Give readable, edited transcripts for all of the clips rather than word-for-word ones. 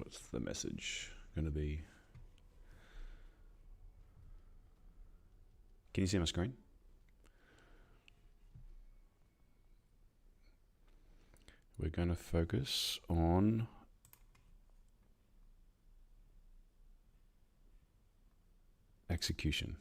what's the message going to be? Can you see my screen? We're going to focus on execution.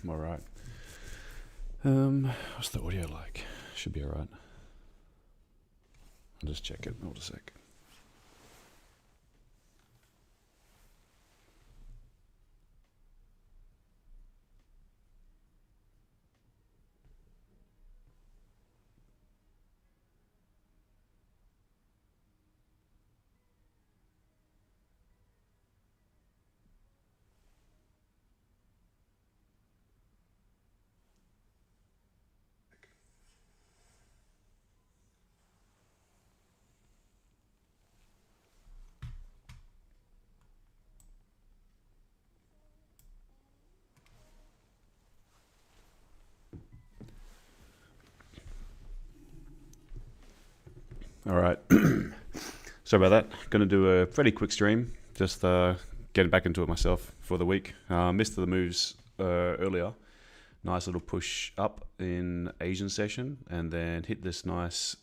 All right. What's the audio like? Should be all right. I'll just check it. Hold a sec. All right. Sorry about that. Going to do a pretty quick stream. Just getting back into it myself for the week. Missed the moves earlier. Nice little push up in Asian session, and then hit this nice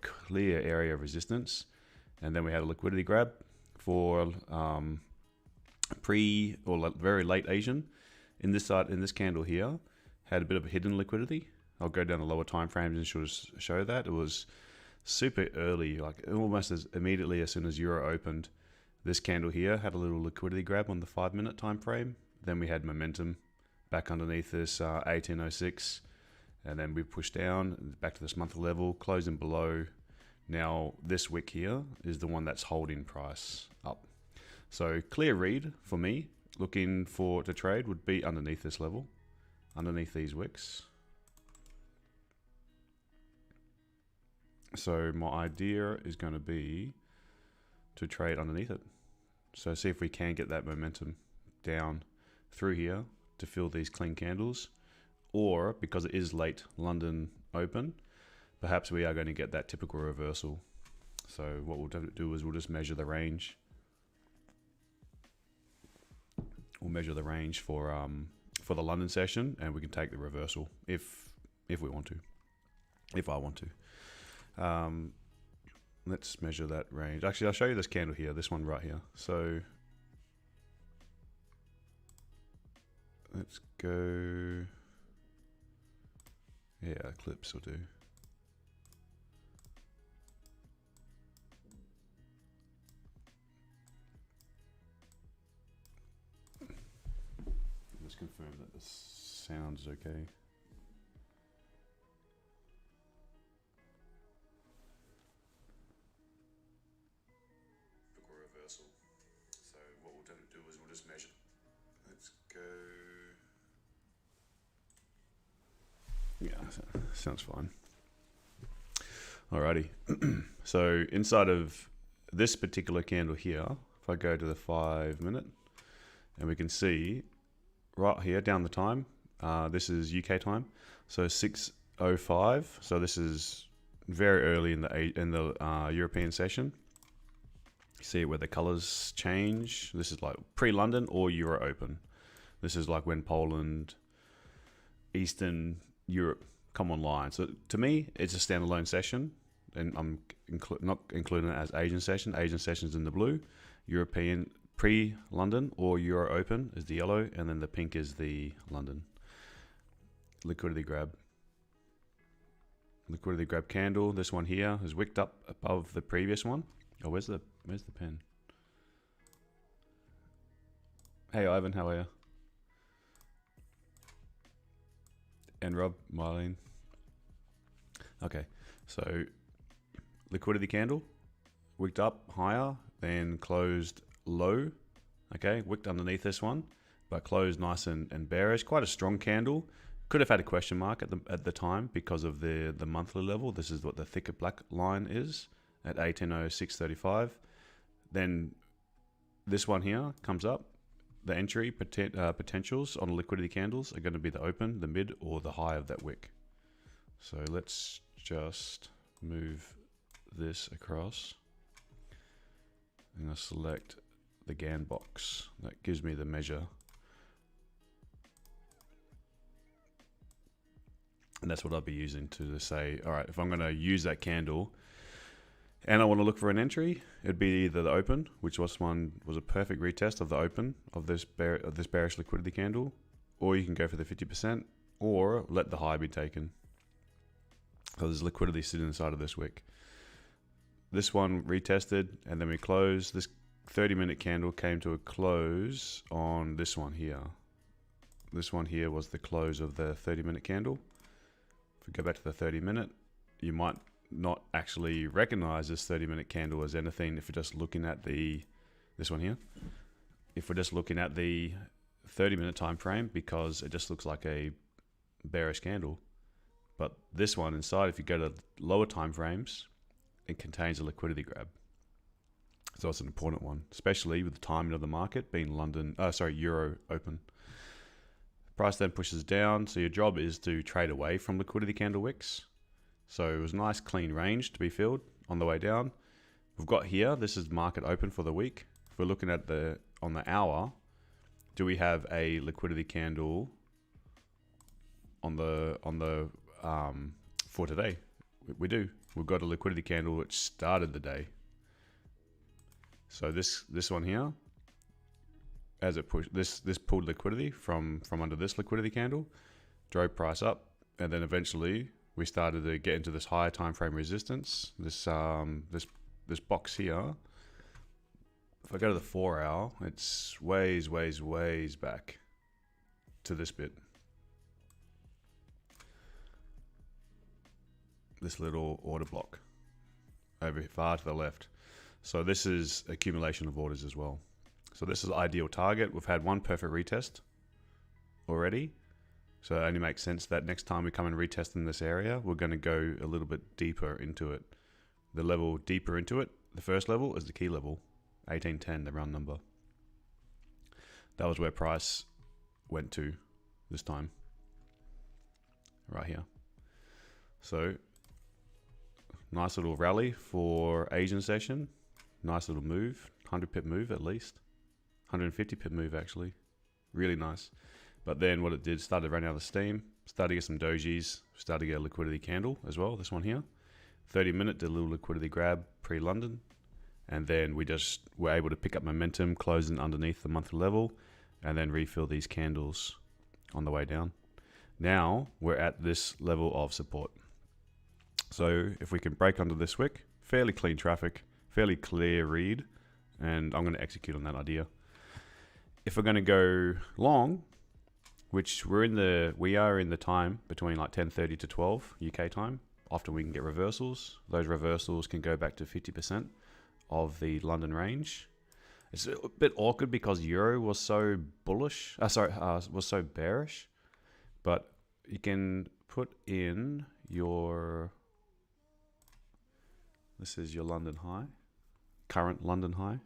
clear area of resistance. And then we had a liquidity grab for pre or very late Asian. In this candle here, had a bit of a hidden liquidity. I'll go down the lower time frames and show that. It was super early, like almost as immediately as soon as Euro opened. This candle here had a little liquidity grab on the 5-minute time frame. Then we had momentum back underneath this 1806, and then we pushed down back to this monthly level, closing below. Now this wick here is the one that's holding price up. So clear read for me, looking to trade, would be underneath this level, underneath these wicks. So my idea is going to be to trade underneath it. So see if we can get that momentum down through here to fill these clean candles, or because it is late London open, perhaps we are going to get that typical reversal. So what we'll do is we'll just measure the range. We'll measure the range for the London session, and we can take the reversal if we want to, if I want to. Let's measure that range. Actually, I'll show you this candle here, this one right here. So let's go, yeah, Eclipse will do. Just confirm that the sound is okay. Reversal. So what we'll do is we'll just measure. Let's go. Yeah, sounds fine. Alrighty. So inside of this particular candle here, if I go to the 5-minute, and we can see right here down the time, this is UK time, so 8:05. So this is very early in the European session. See where the colors change. This is like pre-London or Euro Open. This is like when Poland, Eastern Europe come online. So to me, it's a standalone session, and I'm not including it as Asian session. Asian session's in the blue. European pre-London or Euro Open is the yellow, and then the pink is the London. Liquidity grab. Liquidity grab candle. This one here is wicked up above the previous one. Oh, where's the pen? Hey Ivan, how are you? And Rob, Marlene. Okay, so liquidity candle, wicked up higher, then closed low. Okay, wicked underneath this one, but closed nice and bearish. Quite a strong candle. Could have had a question mark at the time because of the monthly level. This is what the thicker black line is at 1806.35. Then this one here comes up. The entry potentials on liquidity candles are going to be the open, the mid, or the high of that wick. So let's just move this across. I'm going to select the GAN box. That gives me the measure. And that's what I'll be using to say, all right, if I'm going to use that candle and I want to look for an entry, it'd be either the open, which was a perfect retest of the open of this bearish liquidity candle, or you can go for the 50%, or let the high be taken. So there's liquidity sitting inside of this wick. This one retested, and then we closed. This 30-minute candle came to a close on this one here. This one here was the close of the 30-minute candle. If we go back to the 30-minute, you might not actually recognize this 30-minute candle as anything if you're just looking at this one here. If we're just looking at the 30-minute time frame, because it just looks like a bearish candle. But this one inside, if you go to lower time frames, it contains a liquidity grab. So it's an important one, especially with the timing of the market being Euro Open. Price then pushes down, so your job is to trade away from liquidity candle wicks. So it was a nice clean range to be filled on the way down. We've got here, this is market open for the week. If we're looking at on the hour, do we have a liquidity candle for today? We do. We've got a liquidity candle which started the day. So this one here, as it pushed, this pulled liquidity from under this liquidity candle, drove price up, and then eventually we started to get into this higher time frame resistance. This box here. If I go to the 4 hour, it's ways back to this bit. This little order block over far to the left. So this is accumulation of orders as well. So this is ideal target. We've had one perfect retest already. So it only makes sense that next time we come and retest in this area, we're going to go a little bit deeper into it. The level deeper into it, the first level is the key level, 1810, the round number. That was where price went to this time, right here. So nice little rally for Asian session. Nice little move, 100 pip move at least. 150 pip move actually, really nice. But then what it did, started running out of steam, started to get some dojis, started to get a liquidity candle as well, this one here. 30-minute did a little liquidity grab pre-London, and then we just were able to pick up momentum, closing underneath the monthly level, and then refill these candles on the way down. Now we're at this level of support. So if we can break under this wick, fairly clean traffic, fairly clear read, and I'm going to execute on that idea. If we're going to go long, which we are in the time between like 10:30 to 12 UK time. Often we can get reversals. Those reversals can go back to 50% of the London range. It's a bit awkward because Euro was so bullish. Was so bearish. But you can put in your. This is your London high, current London high.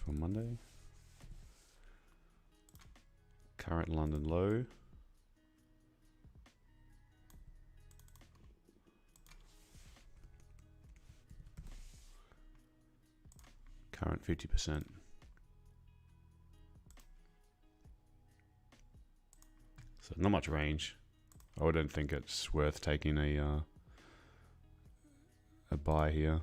For Monday. Current London low. Current 50%. So not much range. I don't think it's worth taking a buy here.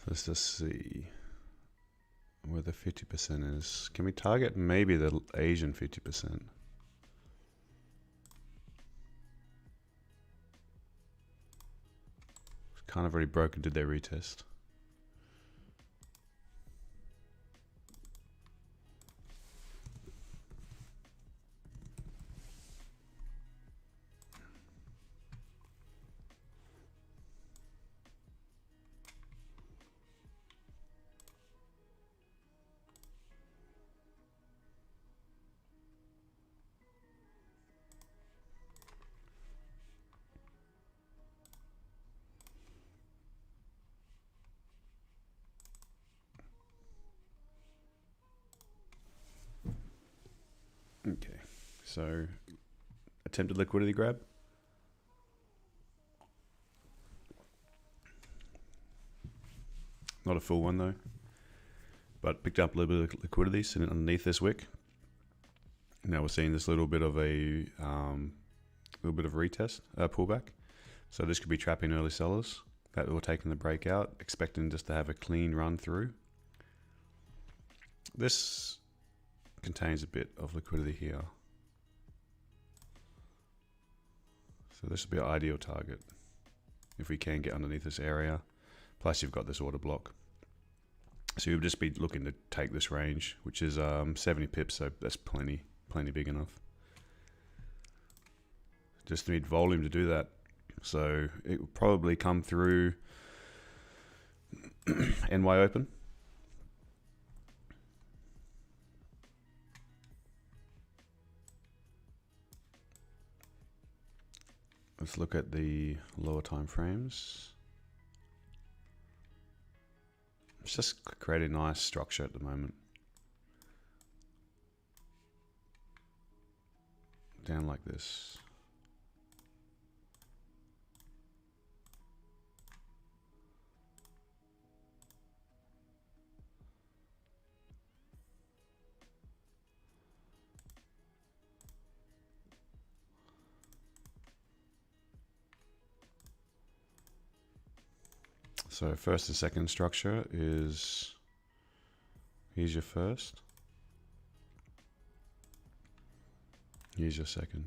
Let's just see where the 50% is. Can we target maybe the Asian 50%? Kind of already broken, did their retest. Okay, so attempted liquidity grab. Not a full one though, but picked up a little bit of liquidity sitting underneath this wick. Now we're seeing this little bit of a retest, pullback. So this could be trapping early sellers that were taking the breakout, expecting just to have a clean run through. This contains a bit of liquidity here. So this would be an ideal target if we can get underneath this area. Plus you've got this order block. So you'll just be looking to take this range, which is 70 pips, so that's plenty big enough. Just need volume to do that. So it will probably come through NY open. Let's look at the lower time frames. It's just creating a nice structure at the moment. Down like this. So first and second structure is, here's your first, here's your second.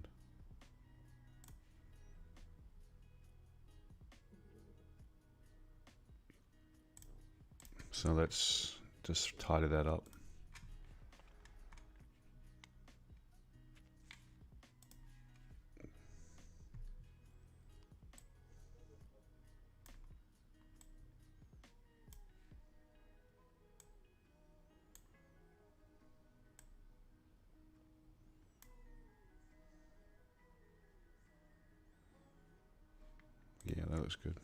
So let's just tidy that up. Yeah, that looks good.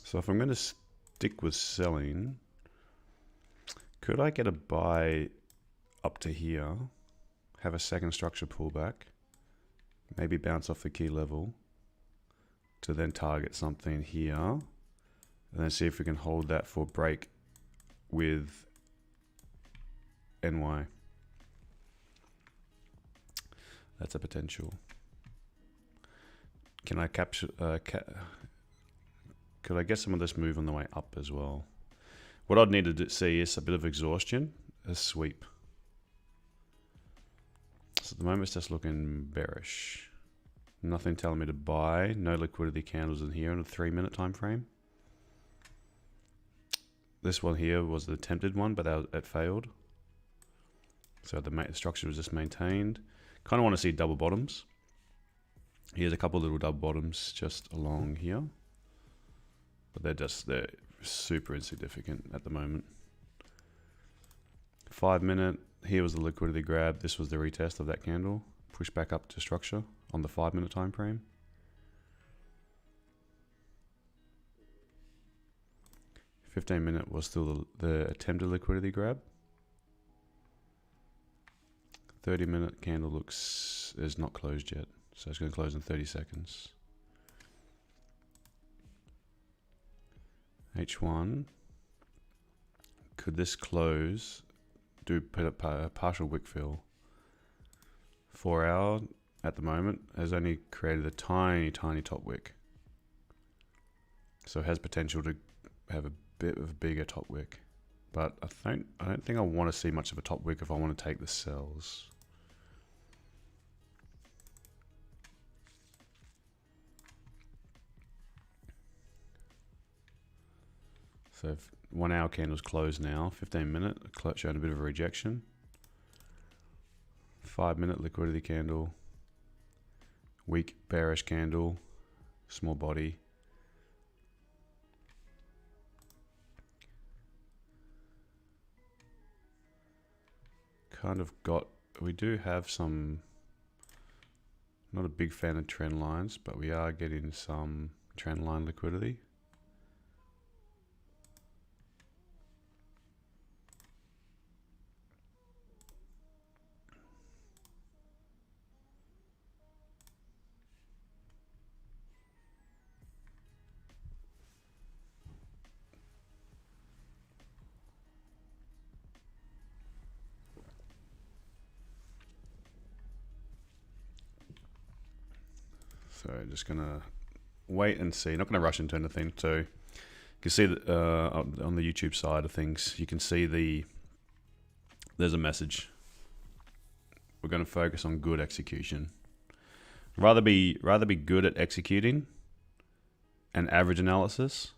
So if I'm going to stick with selling, could I get a buy up to here, have a second structure pullback, maybe bounce off the key level to then target something here, and then see if we can hold that for break with NY. That's a potential. Can I capture? Could I get some of this move on the way up as well? What I'd need to see is a bit of exhaustion, a sweep. So at the moment it's just looking bearish. Nothing telling me to buy. No liquidity candles in here in a 3-minute time frame. This one here was the attempted one, but it failed. So the structure was just maintained. Kind of want to see double bottoms. Here's a couple little double bottoms just along here, but they're super insignificant at the moment. 5-minute. Here was the liquidity grab. This was the retest of that candle. Push back up to structure on the 5-minute time frame. 15-minute was still the attempted liquidity grab. 30-minute candle is not closed yet, so it's going to close in 30 seconds. H1. Could this close? Do put a partial wick fill. 4 hour at the moment has only created a tiny top wick, so it has potential to have a bit of a bigger top wick, but I don't think I want to see much of a top wick if I want to take the sells. So 1 hour candle's closed now. 15-minute showing a bit of a rejection. 5-minute liquidity candle. Weak bearish candle. Small body. Kind of got, we do have some, not a big fan of trend lines, but we are getting some trend line liquidity. So just gonna wait and see. Not gonna rush into anything. So you can see that on the YouTube side of things, you can see there's a message. We're going to focus on good execution. Rather be good at executing and average analysis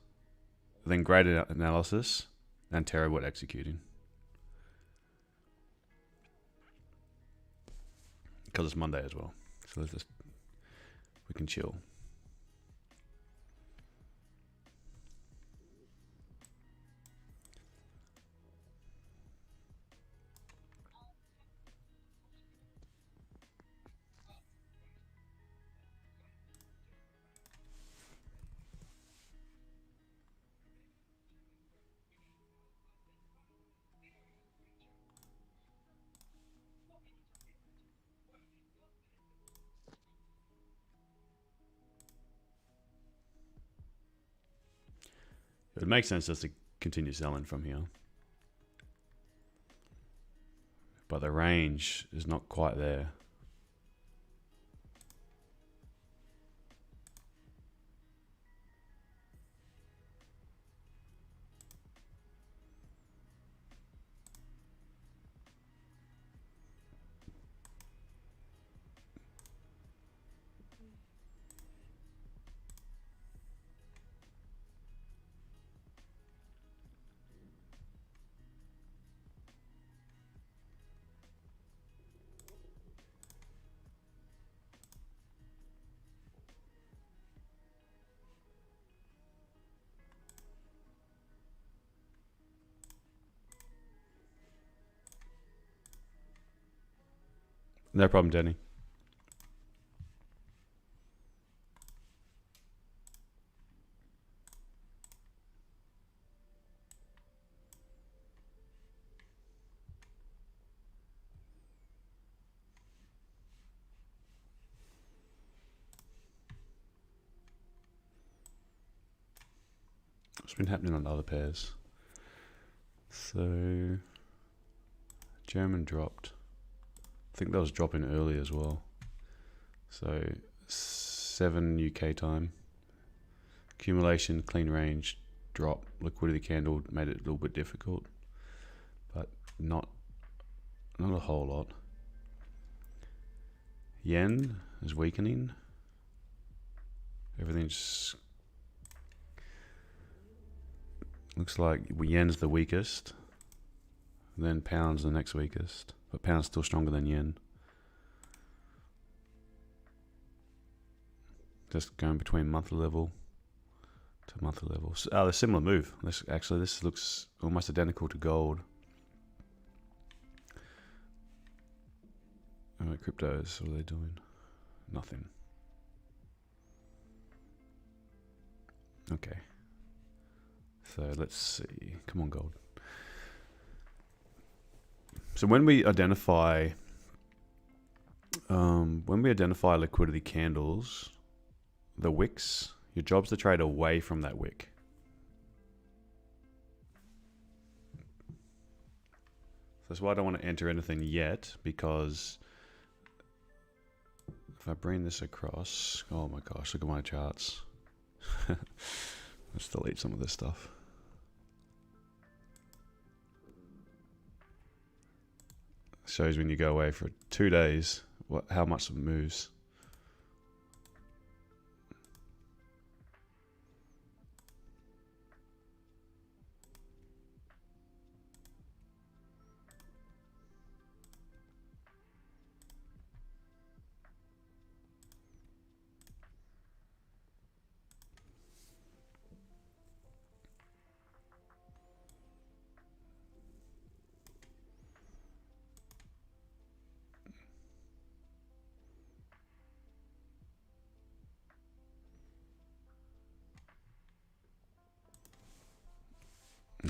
than great analysis and terrible at executing. Because it's Monday as well, so we can chill. It would make sense just to continue selling from here. But the range is not quite there. No problem, Danny. What's been happening on the other pairs? So German dropped. I think that was dropping early as well. So 7 UK time. Accumulation, clean range, drop, liquidity candle made it a little bit difficult, but not a whole lot. Yen is weakening. Everything's looks like yen's the weakest, then pound's the next weakest, but pound's still stronger than yen. Just going between monthly level to monthly level. So, a similar move. This looks almost identical to gold. Cryptos, what are they doing? Nothing. Okay. So let's see. Come on, gold. So when we identify liquidity candles, the wicks, your job's to trade away from that wick. That's why I don't want to enter anything yet, because if I bring this across, oh my gosh, look at my charts. Let's delete some of this stuff. Shows when you go away for 2 days how much it moves.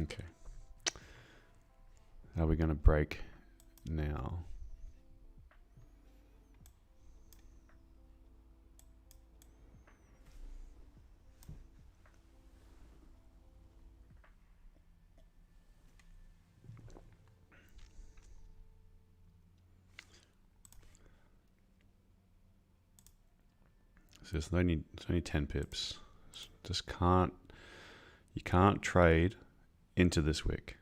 Okay. How are we going to break now? So it's only 10 pips. Just you can't trade into this wick.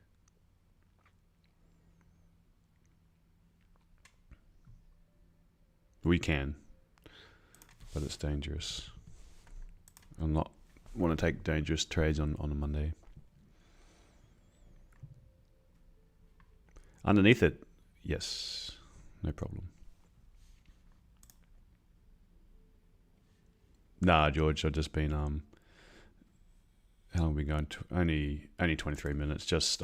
We can, but it's dangerous. I'm not want to take dangerous trades on a Monday. Underneath it, yes, no problem. Nah, George, I've just been how long have we going to? Only 23 minutes. Just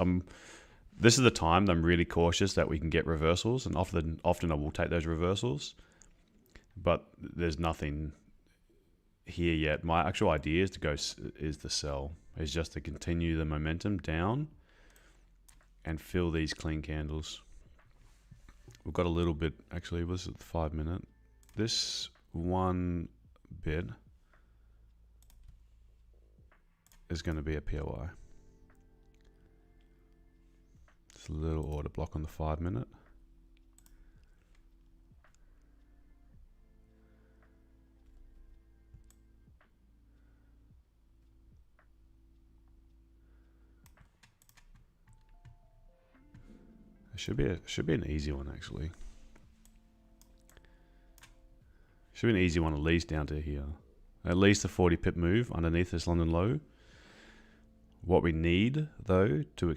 this is the time that I'm really cautious that we can get reversals, and often I will take those reversals, but there's nothing here yet. My actual idea is to sell, is just to continue the momentum down and fill these clean candles. We've got a little bit, actually, was it 5 minute? This one bit is going to be a POI. Just a little order block on the 5 minute. It should be an easy one, actually. Should be an easy one, at least down to here. At least a 40 pip move underneath this London low. What we need, though, to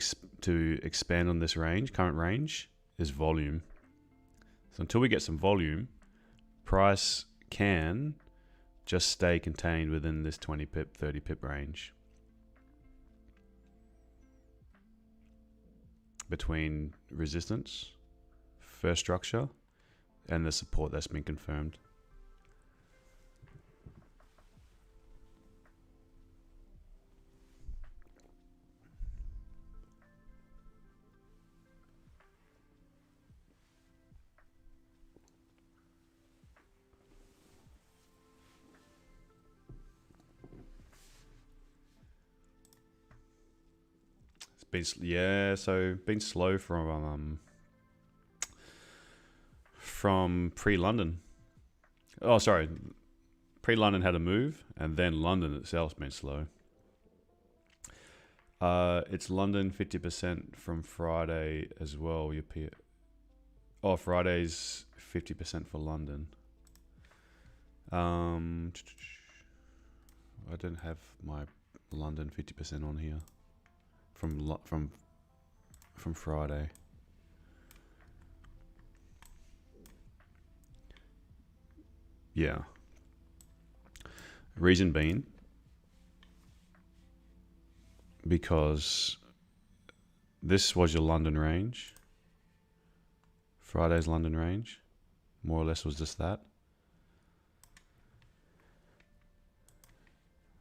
expand on this current range, is volume. So until we get some volume, price can just stay contained within this 20 pip, 30 pip range. Between resistance, first structure, and the support that's been confirmed. been slow from pre-London. Oh, sorry, pre-London had a move, and then London itself's been slow. It's London 50% from Friday as well. Friday's 50% for London. I don't have my London 50% on here from Friday. Yeah. Reason being, because this was your London range. Friday's London range, more or less, was just that.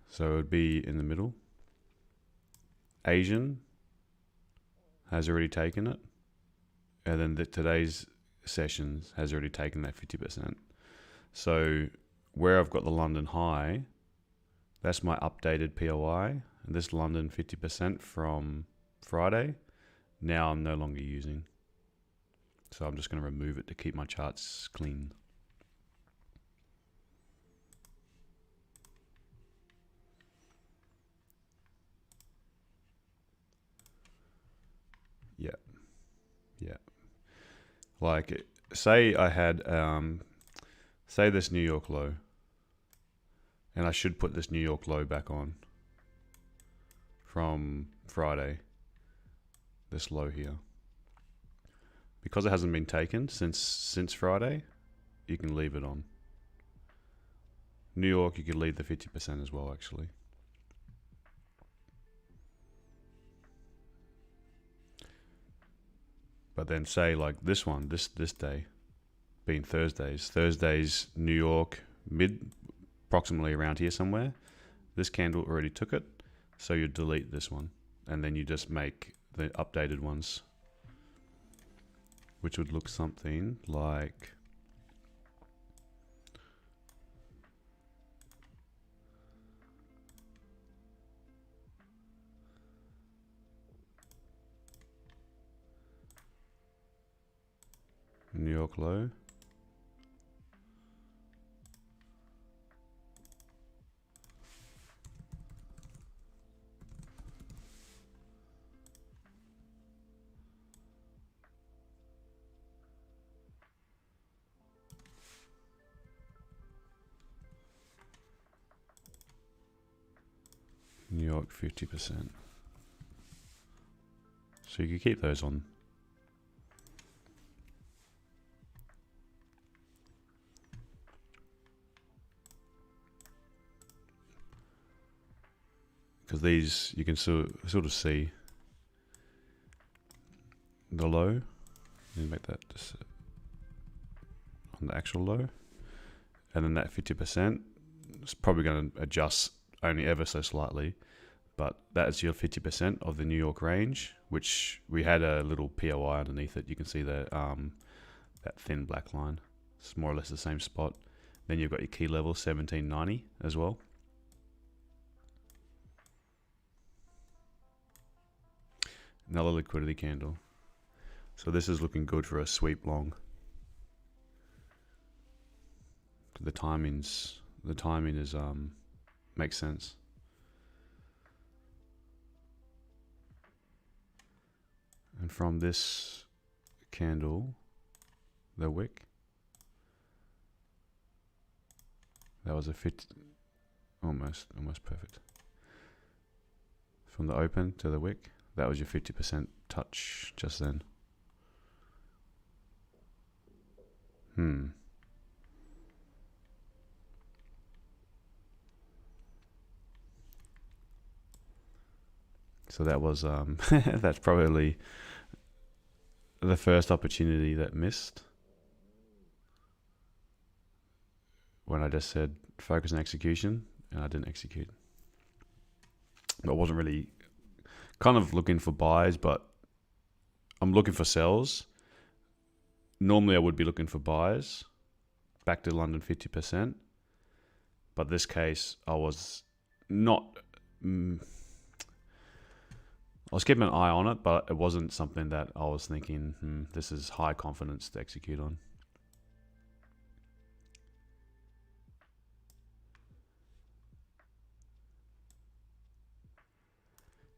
So it would be in the middle. Asian has already taken it. And then today's sessions has already taken that 50%. So where I've got the London high, that's my updated POI. And this London 50% from Friday, now I'm no longer using. So I'm just going to remove it to keep my charts clean. Yeah. Like, say I had, say this New York low, and I should put this New York low back on from Friday, this low here. Because it hasn't been taken since Friday, you can leave it on. New York, you could leave the 50% as well, actually. But then say like this one, this day, being Thursday's New York approximately around here somewhere. This candle already took it, so you delete this one, and then you just make the updated ones, which would look something like New York low. New York 50%. So you can keep those on. Because these, you can sort of see the low. Let me make that just on the actual low. And then that 50% is probably going to adjust only ever so slightly. But that's your 50% of the New York range, which we had a little POI underneath it. You can see that thin black line. It's more or less the same spot. Then you've got your key level, 1790 as well. Another liquidity candle. So this is looking good for a sweep long. The timing is makes sense. And from this candle, the wick, that was a almost perfect. From the open to the wick, that was your 50% touch just then. So that was that's probably the first opportunity that missed, when I just said focus on execution, and I didn't execute. I wasn't really kind of looking for buys, but I'm looking for sells. Normally I would be looking for buys back to London 50%, but this case I was not was keeping an eye on it, but it wasn't something that I was thinking, this is high confidence to execute on.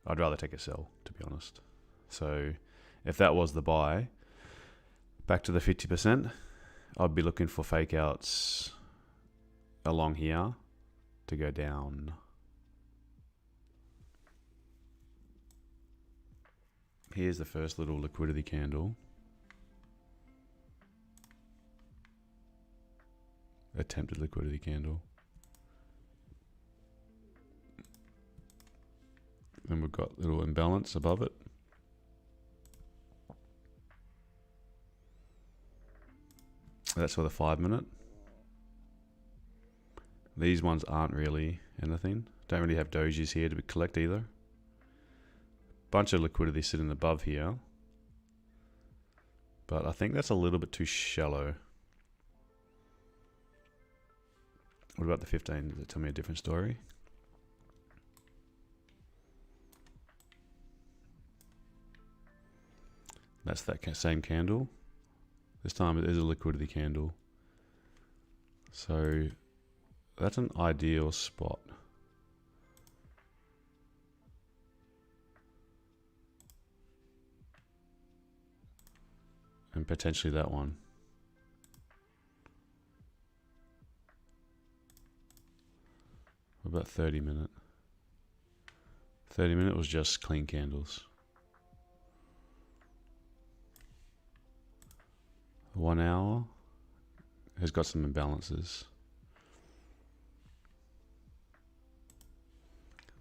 I'd rather take a sell, to be honest. So if that was the buy, back to the 50%, I'd be looking for fake outs along here to go down. Here's the first little liquidity candle. Attempted liquidity candle. Then we've got little imbalance above it. That's for the 5 minute. These ones aren't really anything. Don't really have dojis here to collect either. Bunch of liquidity sitting above here. But I think that's a little bit too shallow. What about the 15? Does it tell me a different story? That's that same candle. This time it is a liquidity candle. So that's an ideal spot. And potentially that one. What about 30 minute? 30 minute was just clean candles. 1 hour has got some imbalances.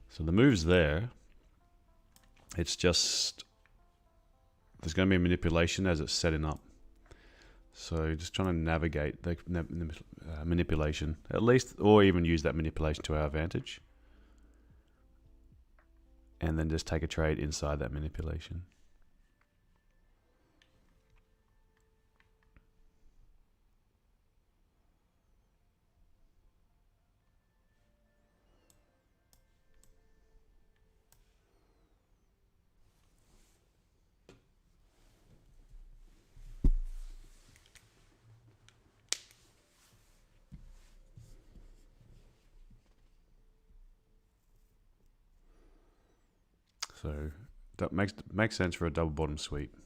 So the move's there. It's just, there's going to be a manipulation as it's setting up. So just trying to navigate the manipulation, at least, or even use that manipulation to our advantage. And then just take a trade inside that manipulation. So that makes sense for a double bottom sweep.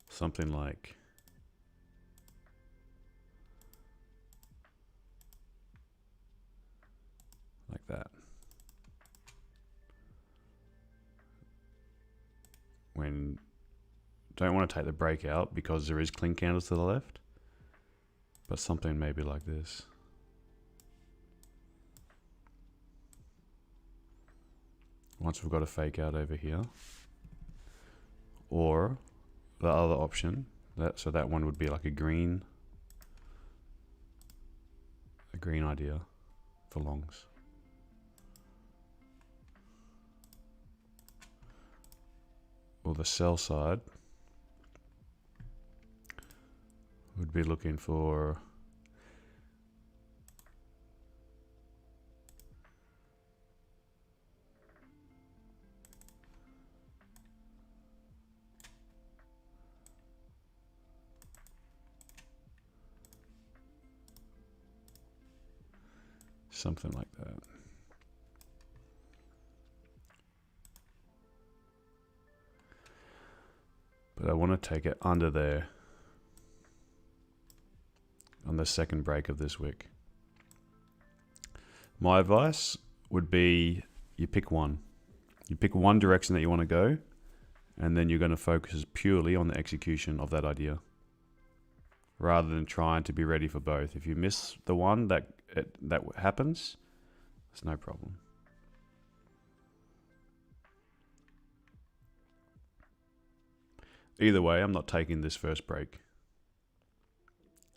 Something like that. When don't want to take the breakout because there is clean candles to the left, but something maybe like this. Once we've got a fake out over here, or the other option, so that one would be like a green idea for longs. Or the sell side would be looking for something like that. But I want to take it under there on the second break of this wick. My advice would be you pick one. You pick one direction that you want to go, and then you're going to focus purely on the execution of that idea, rather than trying to be ready for both. If you miss the one that happens, it's no problem. Either way, I'm not taking this first break.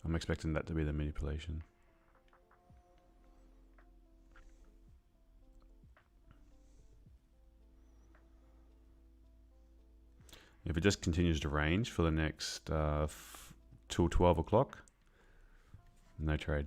I'm expecting that to be the manipulation. If it just continues to range for the next till 12 o'clock, no trade.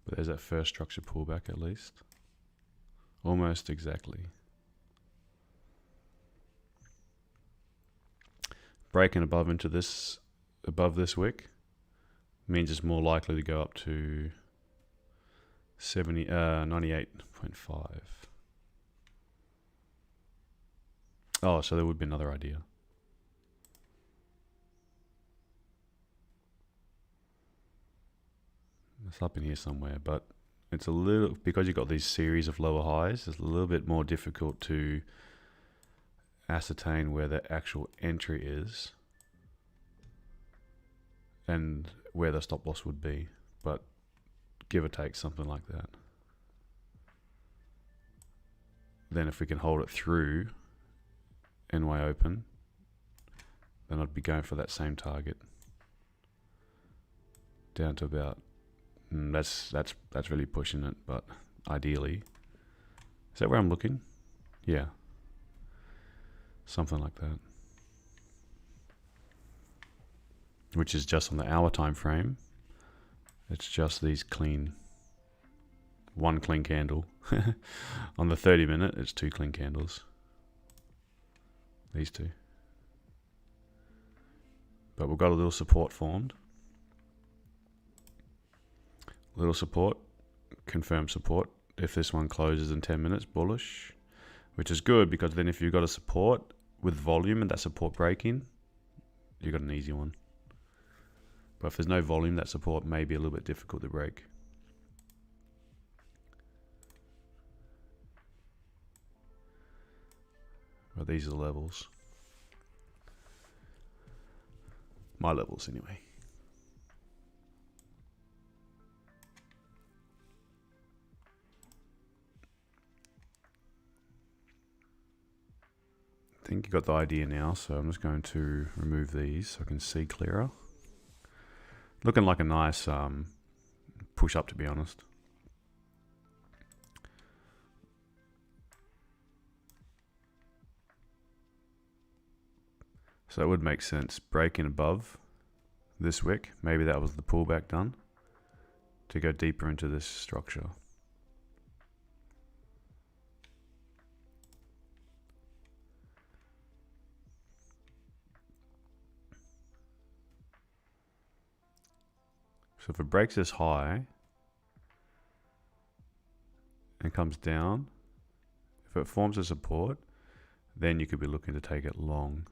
But there's that first structure pullback at least. Almost exactly. Breaking above into this, above this wick means it's more likely to go up to 98.5. Oh, so there would be another idea. It's up in here somewhere, but it's a little, because you've got these series of lower highs, it's a little bit more difficult to ascertain where the actual entry is and where the stop loss would be, but give or take something like that. Then if we can hold it through NY open, then I'd be going for that same target down to about, that's really pushing it, but ideally, is that where I'm looking? Yeah, something like that, which is just on the hour time frame. It's just these one clean candle. On the 30-minute, it's 2 clean candles. These two. But we've got a little support formed. Little support, confirmed support. If this one closes in 10 minutes, bullish, which is good because then if you've got a support with volume and that support breaking, you've got an easy one. But if there's no volume, that support may be a little bit difficult to break. But these are the levels. My levels anyway. I think you got the idea now, so I'm just going to remove these so I can see clearer. Looking like a nice push up, to be honest. So it would make sense breaking above this wick. Maybe that was the pullback done to go deeper into this structure. So if it breaks this high and comes down, if it forms a support, then you could be looking to take it long.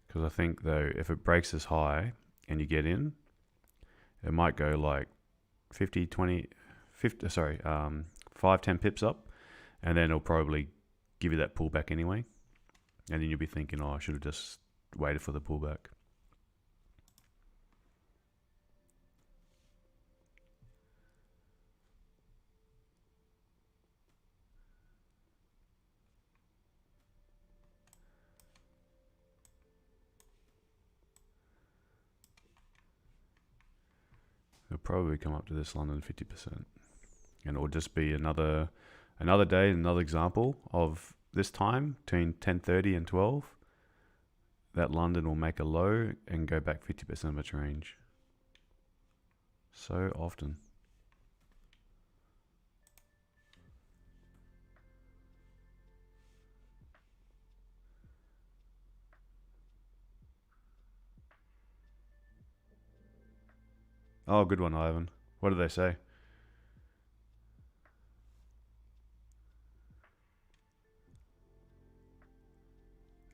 Because I think though, if it breaks this high and you get in, it might go like 5, 10 pips up, and then it'll probably give you that pullback anyway. And then you'll be thinking, oh, I should have just waited for the pullback. It'll probably come up to this London 50%. And it will just be another day, another example of this time between 10:30 and 12. That London will make a low and go back 50% of its range. So often. Oh, good one, Ivan. What did they say?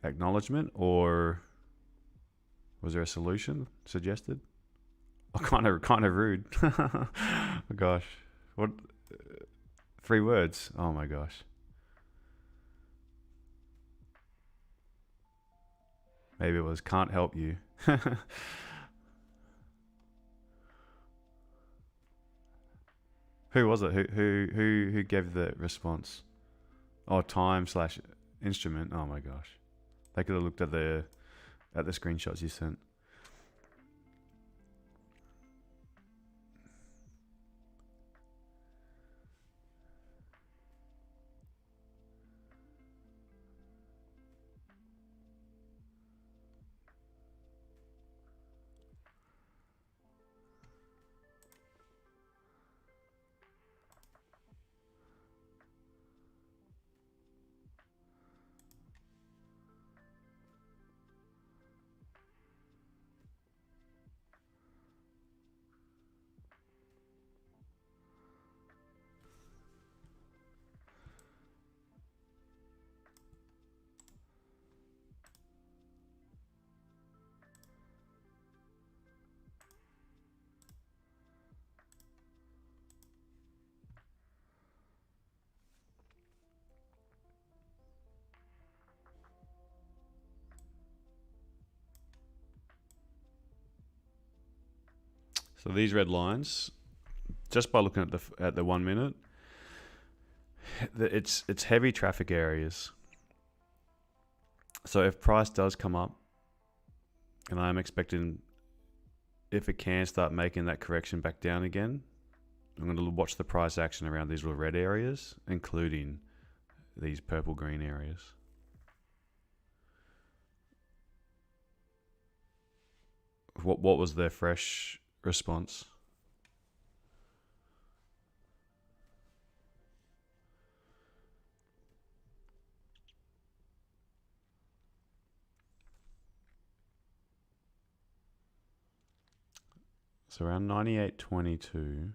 Acknowledgement, or was there a solution suggested? Oh, kind of rude. Oh, gosh. What? 3 words? Oh my gosh. Maybe it was can't help you. Who was it? Who gave the response? Oh, time slash instrument. Oh my gosh. They could have looked at the screenshots you sent. So these red lines, just by looking at the 1 minute, it's heavy traffic areas. So if price does come up, and I'm expecting if it can start making that correction back down again, I'm going to watch the price action around these little red areas, including these purple green areas. What was their fresh response? So around 98.22.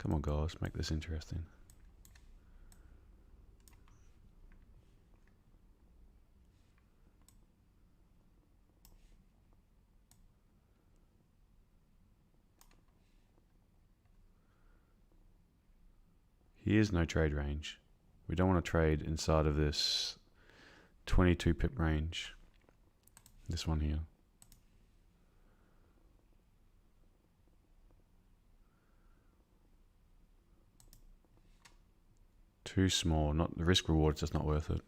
Come on, guys, make this interesting. Here's no trade range. We don't want to trade inside of this 22 pip range. This one here. Too small. Not the risk reward is just not worth it.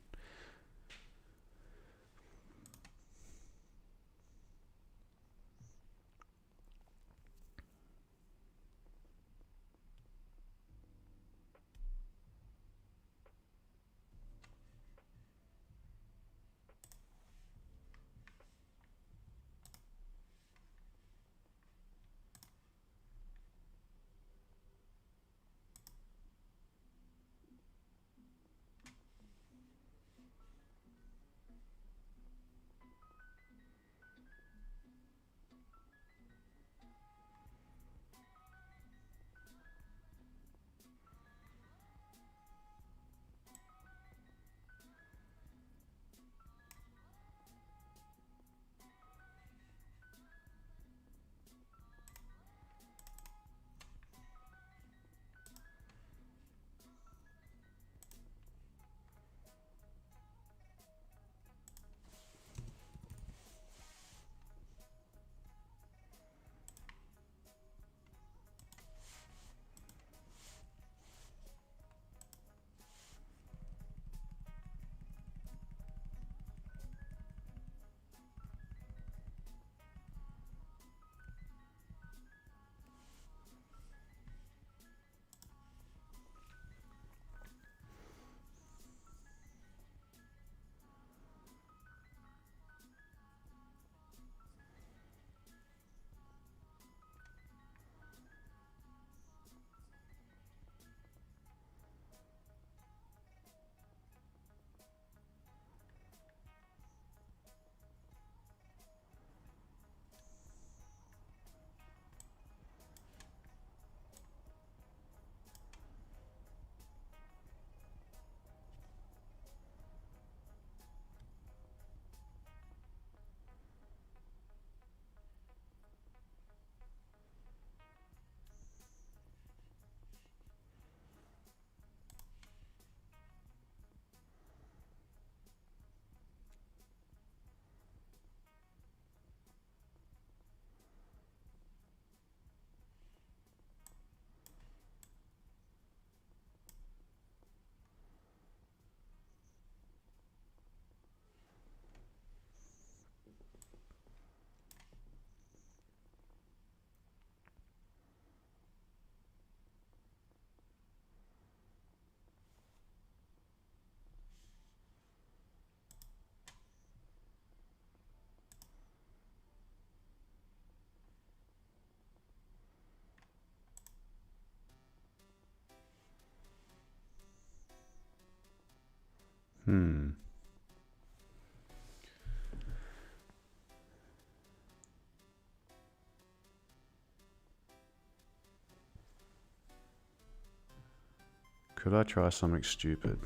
Could I try something stupid?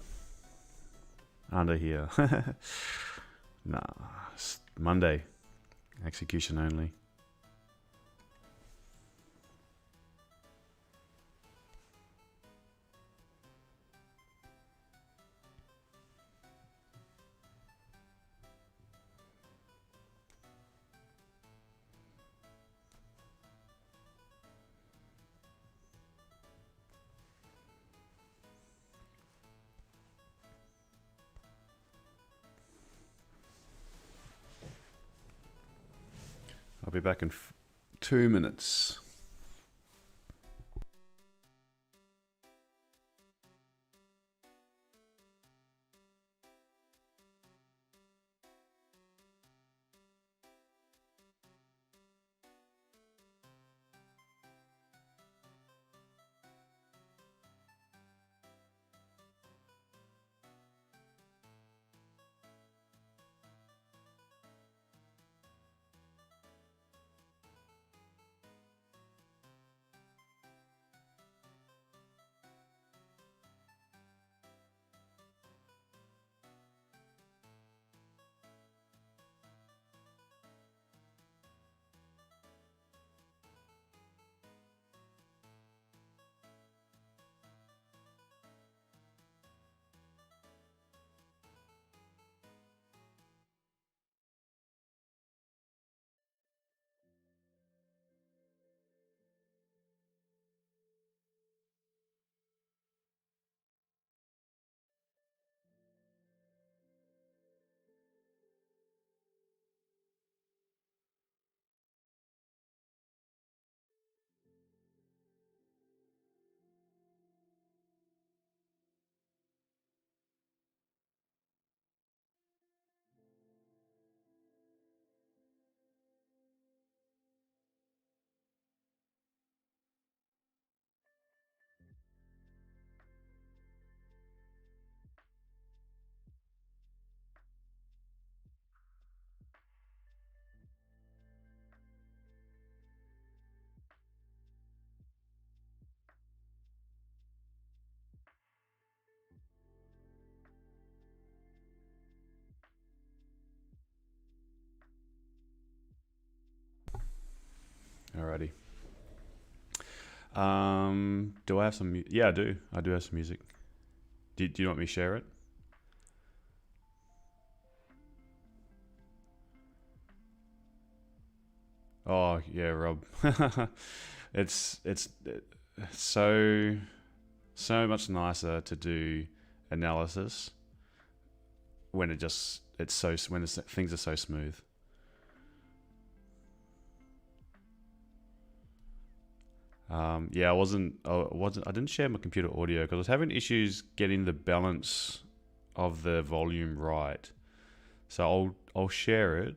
Under here. Nah, it's Monday. Execution only. I'll be back in 2 minutes. Alrighty. Do I have some? Yeah, I do. I do have some music. Do you want me to share it? Oh yeah, Rob. it's so much nicer to do analysis when things are so smooth. Yeah, I didn't share my computer audio because I was having issues getting the balance of the volume right. So I'll share it.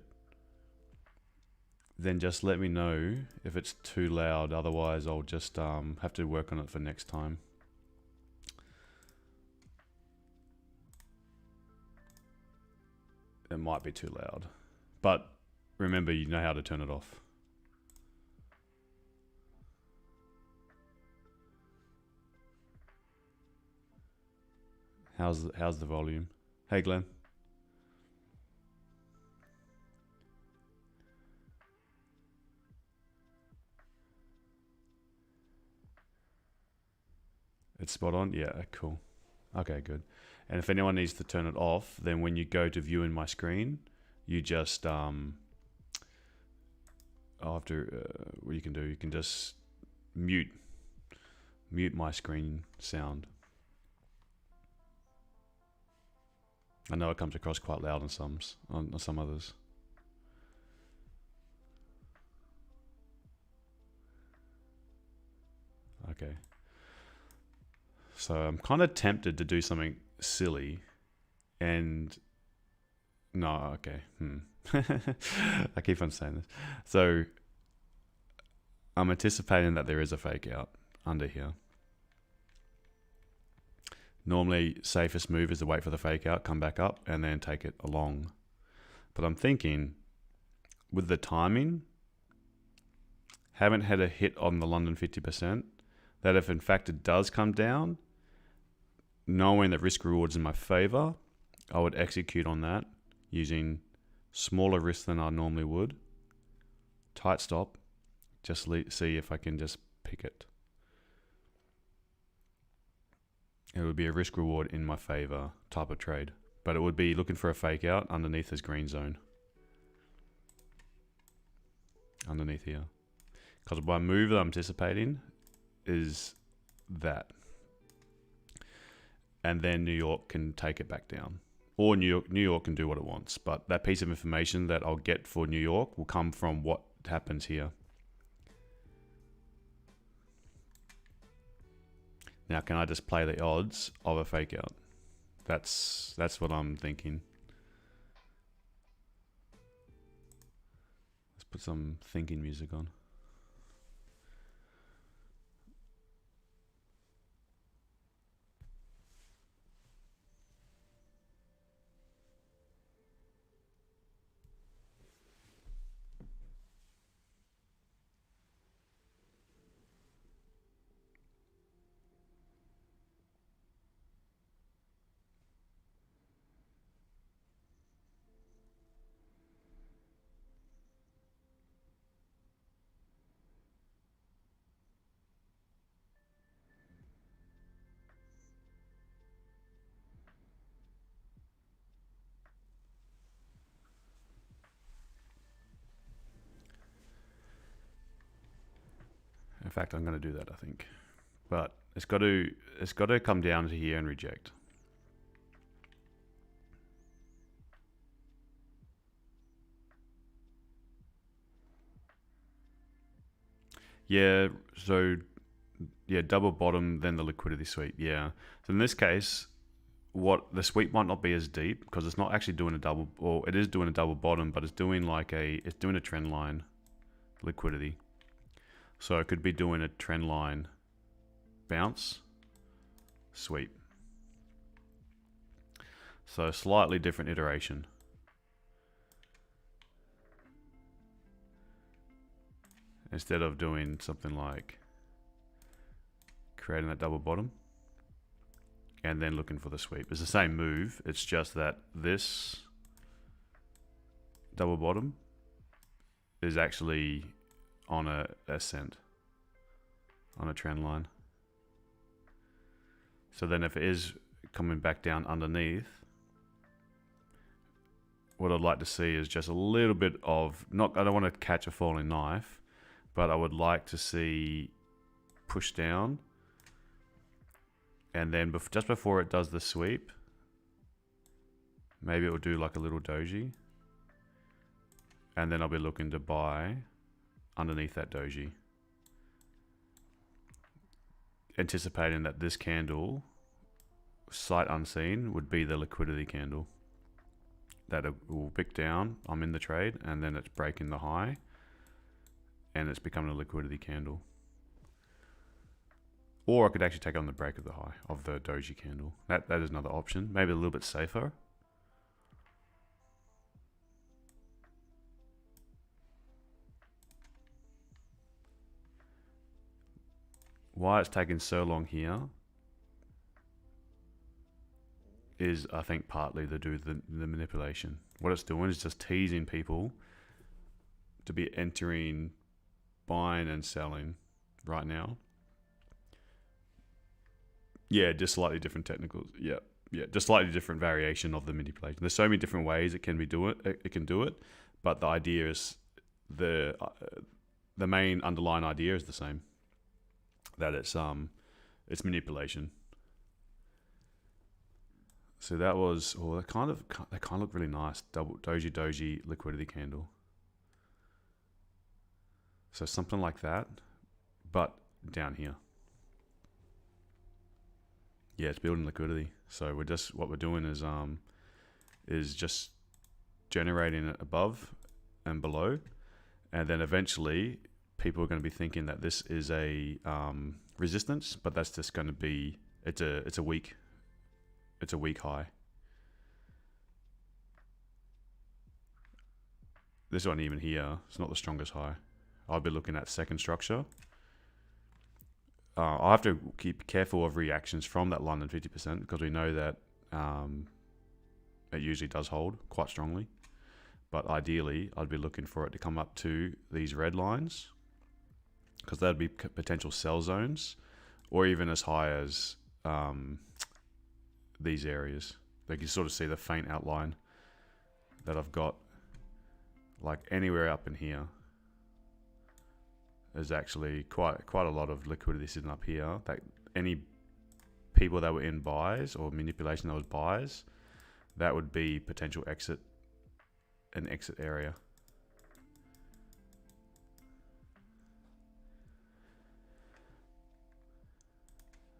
Then just let me know if it's too loud. Otherwise, I'll just have to work on it for next time. It might be too loud, but remember, you know how to turn it off. How's the volume? Hey, Glenn. It's spot on? Yeah, cool. Okay, good. And if anyone needs to turn it off, then when you go to view in my screen, you just what you can do, you can just mute my screen sound. I know it comes across quite loud on some others. Okay. So I'm kind of tempted to do something silly, and no, okay. I keep on saying this. So I'm anticipating that there is a fake out under here. Normally, safest move is to wait for the fake out, come back up, and then take it along. But I'm thinking, with the timing, haven't had a hit on the London 50%, that if in fact it does come down, knowing that risk rewards in my favor, I would execute on that using smaller risk than I normally would. Tight stop, just see if I can just pick it. It would be a risk reward in my favor type of trade, but it would be looking for a fake out underneath this green zone. Underneath here. Because my move that I'm anticipating is that. And then New York can take it back down. Or New York can do what it wants. But that piece of information that I'll get for New York will come from what happens here. Now, can I just play the odds of a fake out? That's what I'm thinking. Let's put some thinking music on. In fact, I'm going to do that, I think. But it's got to come down to here and reject. Yeah, so yeah, double bottom, then the liquidity sweep. Yeah. So in this case, the sweep might not be as deep because it's not actually doing a double, or it is doing a double bottom, but it's doing a trend line liquidity. So it could be doing a trend line bounce, sweep. So slightly different iteration. Instead of doing something like creating that double bottom and then looking for the sweep. It's the same move, it's just that this double bottom is actually on a ascent, on a trend line. So then if it is coming back down underneath, what I'd like to see is just a little bit of, I don't want to catch a falling knife, but I would like to see push down, and then just before it does the sweep, maybe it will do like a little doji, and then I'll be looking to buy underneath that doji, anticipating that this candle, sight unseen, would be the liquidity candle. That it will pick down, I'm in the trade, and then it's breaking the high, and it's becoming a liquidity candle. Or I could actually take on the break of the high of the doji candle. That is another option, maybe a little bit safer. Why it's taking so long here is, I think, partly to do with the manipulation. What it's doing is just teasing people to be entering, buying and selling right now. Yeah, just slightly different technicals. Yeah, just slightly different variation of the manipulation. There's so many different ways it can do it, but the idea is the main underlying idea is the same. That it's manipulation. So that was, they kind of look really nice. Double doji liquidity candle. So something like that, but down here. Yeah, it's building liquidity. So what we're doing is just generating it above and below, and then eventually people are going to be thinking that this is a resistance, but that's just going to be it's a weak high. This one even here, it's not the strongest high. I'll be looking at second structure. I'll have to keep careful of reactions from that London 50% because we know that it usually does hold quite strongly. But ideally, I'd be looking for it to come up to these red lines because that'd be potential sell zones, or even as high as these areas. Like you sort of see the faint outline that I've got, like anywhere up in here. There's actually quite a lot of liquidity sitting up here. That any people that were in buys or manipulation that was buys, that would be potential an exit area.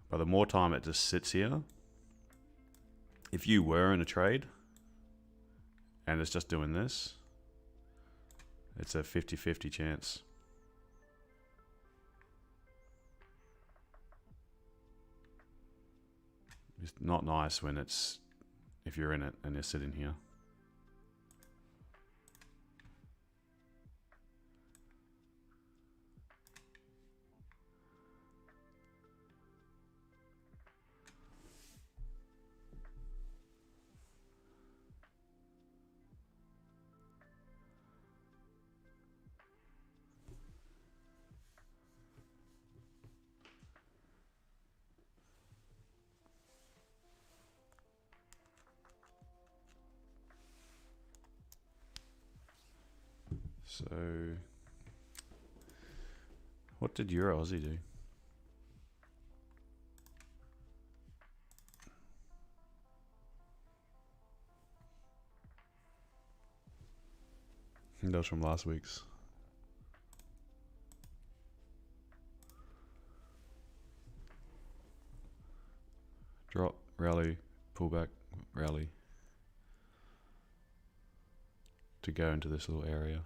But the more time it just sits here, if you were in a trade and it's just doing this, it's a 50-50 chance. It's not nice when if you're in it and you're sitting here. So, what did Euro Aussie do? I think that was from last week's. Drop, rally, pullback, rally. To go into this little area.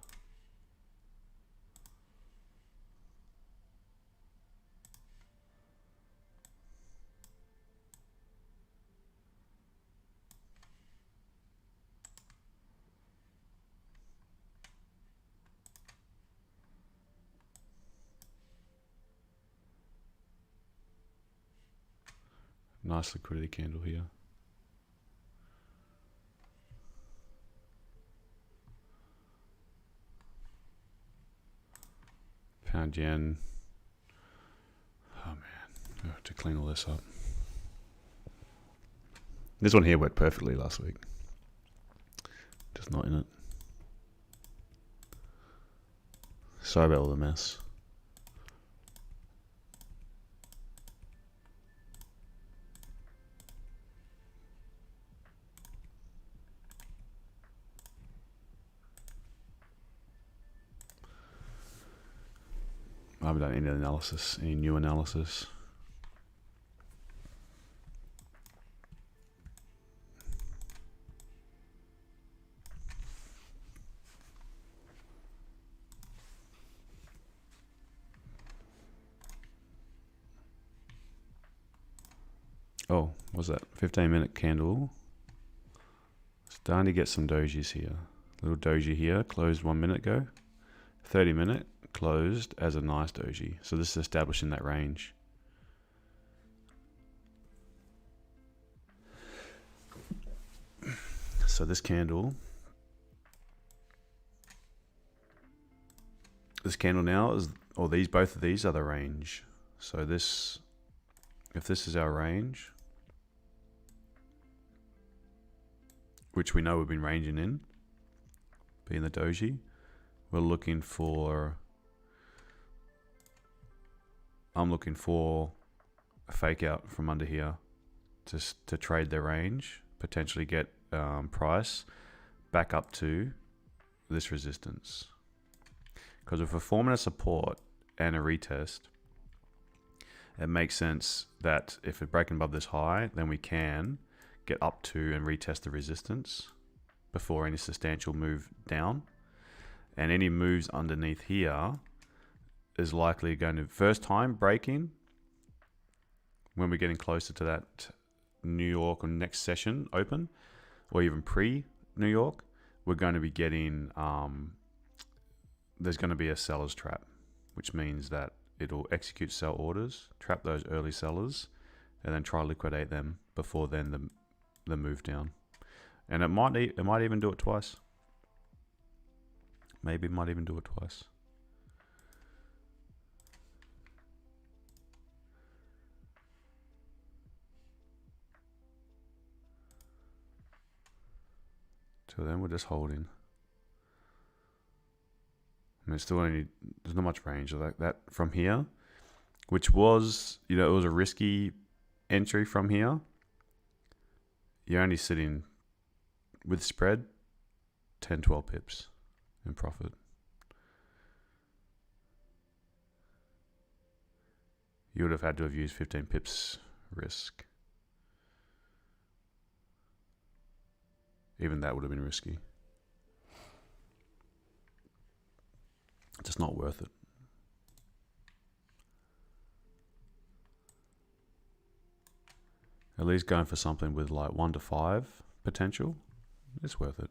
Nice liquidity candle here. Pound yen. Oh man, I have to clean all this up. This one here worked perfectly last week. Just not in it. Sorry about all the mess. I haven't done any analysis, any new analysis. Oh, what's that? 15-minute candle. Starting to get some dojis here. Little doji here, closed 1 minute ago. 30-minute, closed as a nice doji. So this is establishing that range. So this candle now is, or these, both of these are the range. So this, if this is our range, which we know we've been ranging in, being the doji, we're looking for, I'm looking for a fake out from under here to trade their range, potentially get price back up to this resistance. Because if we're forming a support and a retest, it makes sense that if it's breaking above this high, then we can get up to and retest the resistance before any substantial move down. And any moves underneath here is likely going to, first time breaking, when we're getting closer to that New York or next session open, or even pre-New York, we're going to be getting, there's going to be a seller's trap, which means that it'll execute sell orders, trap those early sellers, and then try to liquidate them before then the move down. And it might even do it twice. Maybe it might even do it twice. So then we're just holding. I mean, it's still only, there's not much range like that from here, which was, you know, it was a risky entry from here. You're only sitting with spread 10, 12 pips in profit. You would have had to have used 15 pips risk. Even that would have been risky. Just not worth it. At least going for something with like 1 to 5 potential, it's worth it.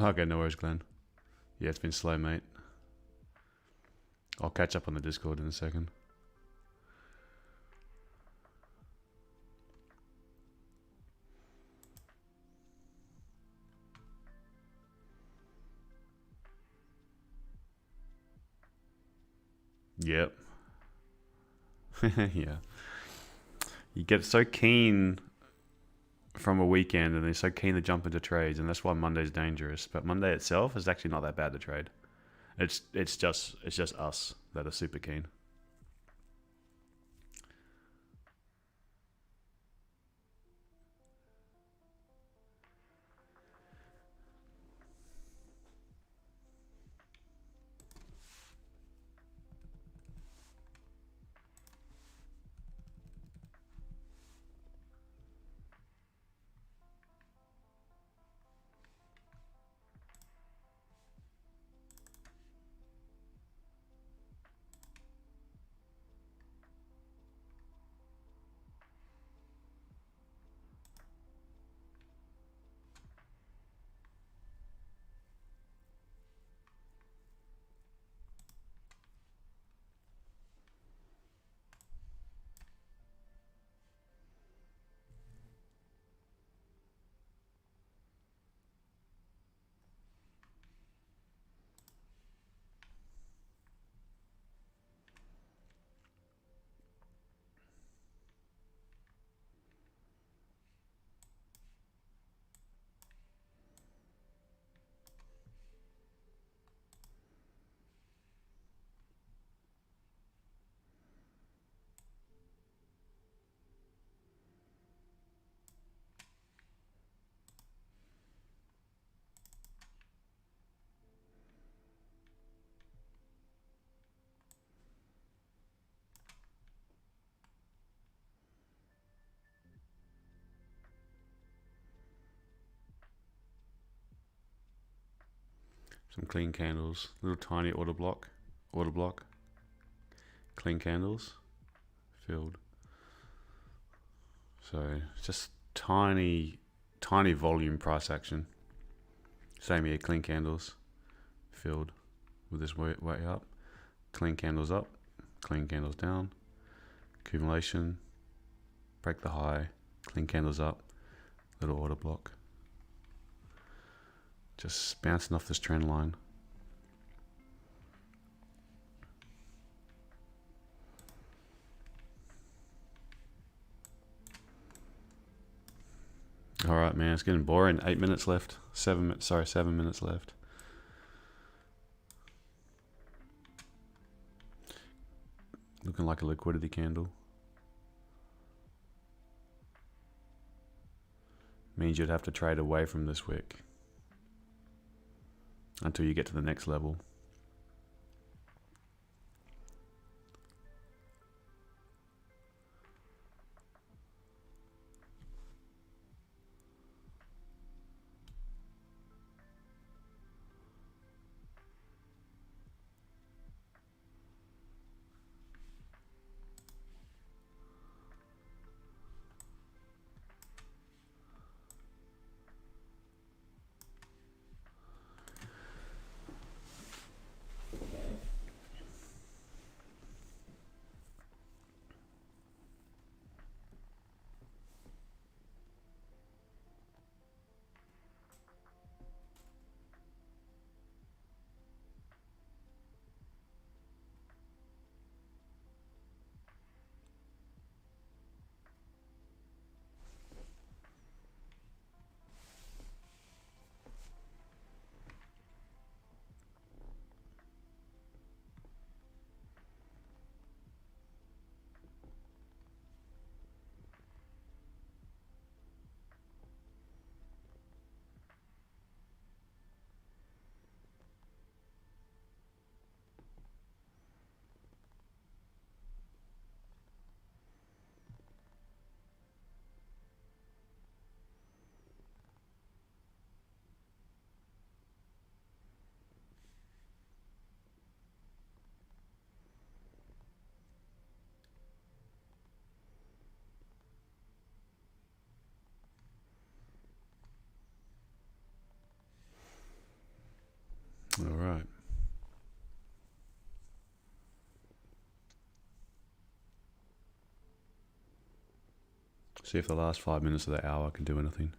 Okay, no worries, Glenn. Yeah, it's been slow, mate. I'll catch up on the Discord in a second. Yep. Yeah. You get so keen from a weekend, and they're so keen to jump into trades, and that's why Monday's dangerous. But Monday itself is actually not that bad to trade. It's just us that are super keen. Some clean candles, little tiny order block, clean candles, filled. So just tiny volume price action. Same here, clean candles, filled with this way up, clean candles up, clean candles down, accumulation, break the high, clean candles up, little order block. Just bouncing off this trend line. All right, man, it's getting boring. 8 minutes left. 7 minutes left. Looking like a liquidity candle. Means you'd have to trade away from this wick until you get to the next level. All right. See if the last 5 minutes of the hour can do anything.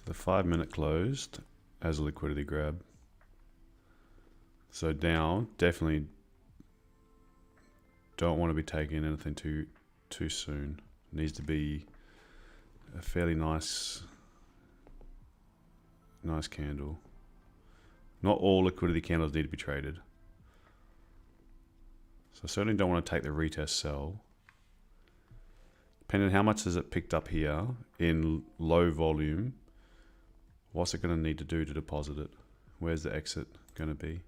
The 5 minute closed as a liquidity grab. So down, definitely don't want to be taking anything too soon. It needs to be a fairly nice candle. Not all liquidity candles need to be traded. So I certainly don't want to take the retest sell. Depending on how much has it picked up here in low volume, what's it going to need to do to deposit it? Where's the exit going to be?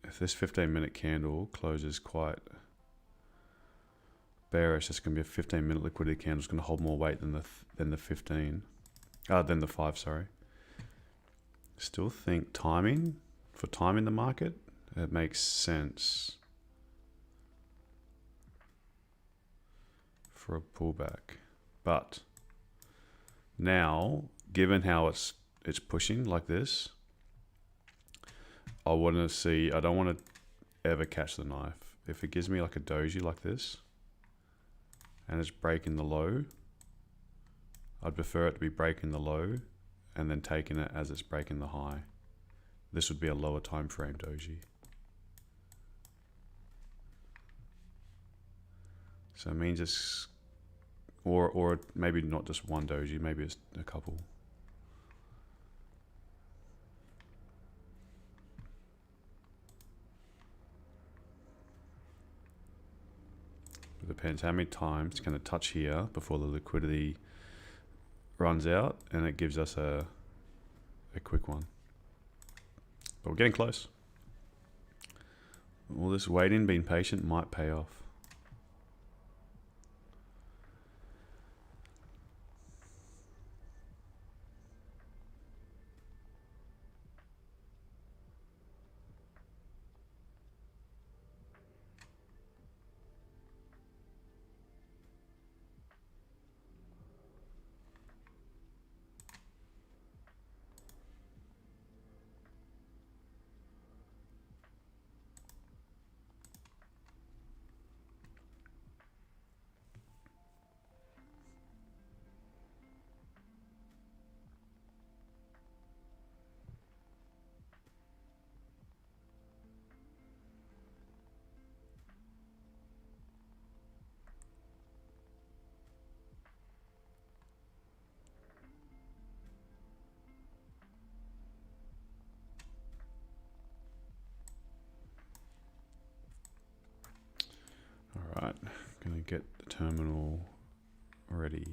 If this 15-minute candle closes quite bearish, it's going to be a 15-minute liquidity candle. It's going to hold more weight than the 5. Sorry. Still think timing the market, it makes sense for a pullback. But now, given how it's pushing like this, I don't want to ever catch the knife. If it gives me like a doji like this and it's breaking the low, I'd prefer it to be breaking the low and then taking it as it's breaking the high. This would be a lower time frame doji. So it means it's, or maybe not just one doji, maybe it's a couple. It depends how many times it's going to touch here before the liquidity runs out, and it gives us a quick one. But we're getting close. All this waiting, being patient might pay off. Alright, gonna get the terminal ready.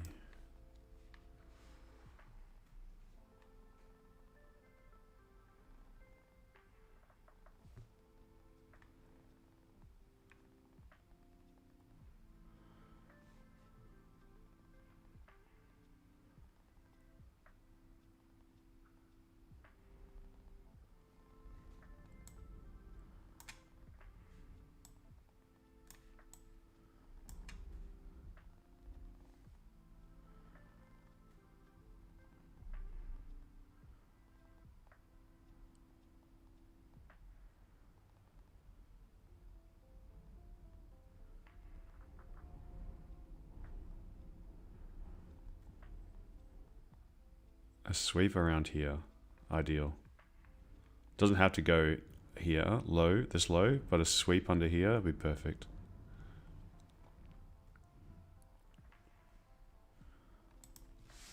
A sweep around here, ideal. Doesn't have to go here, this low, but a sweep under here would be perfect.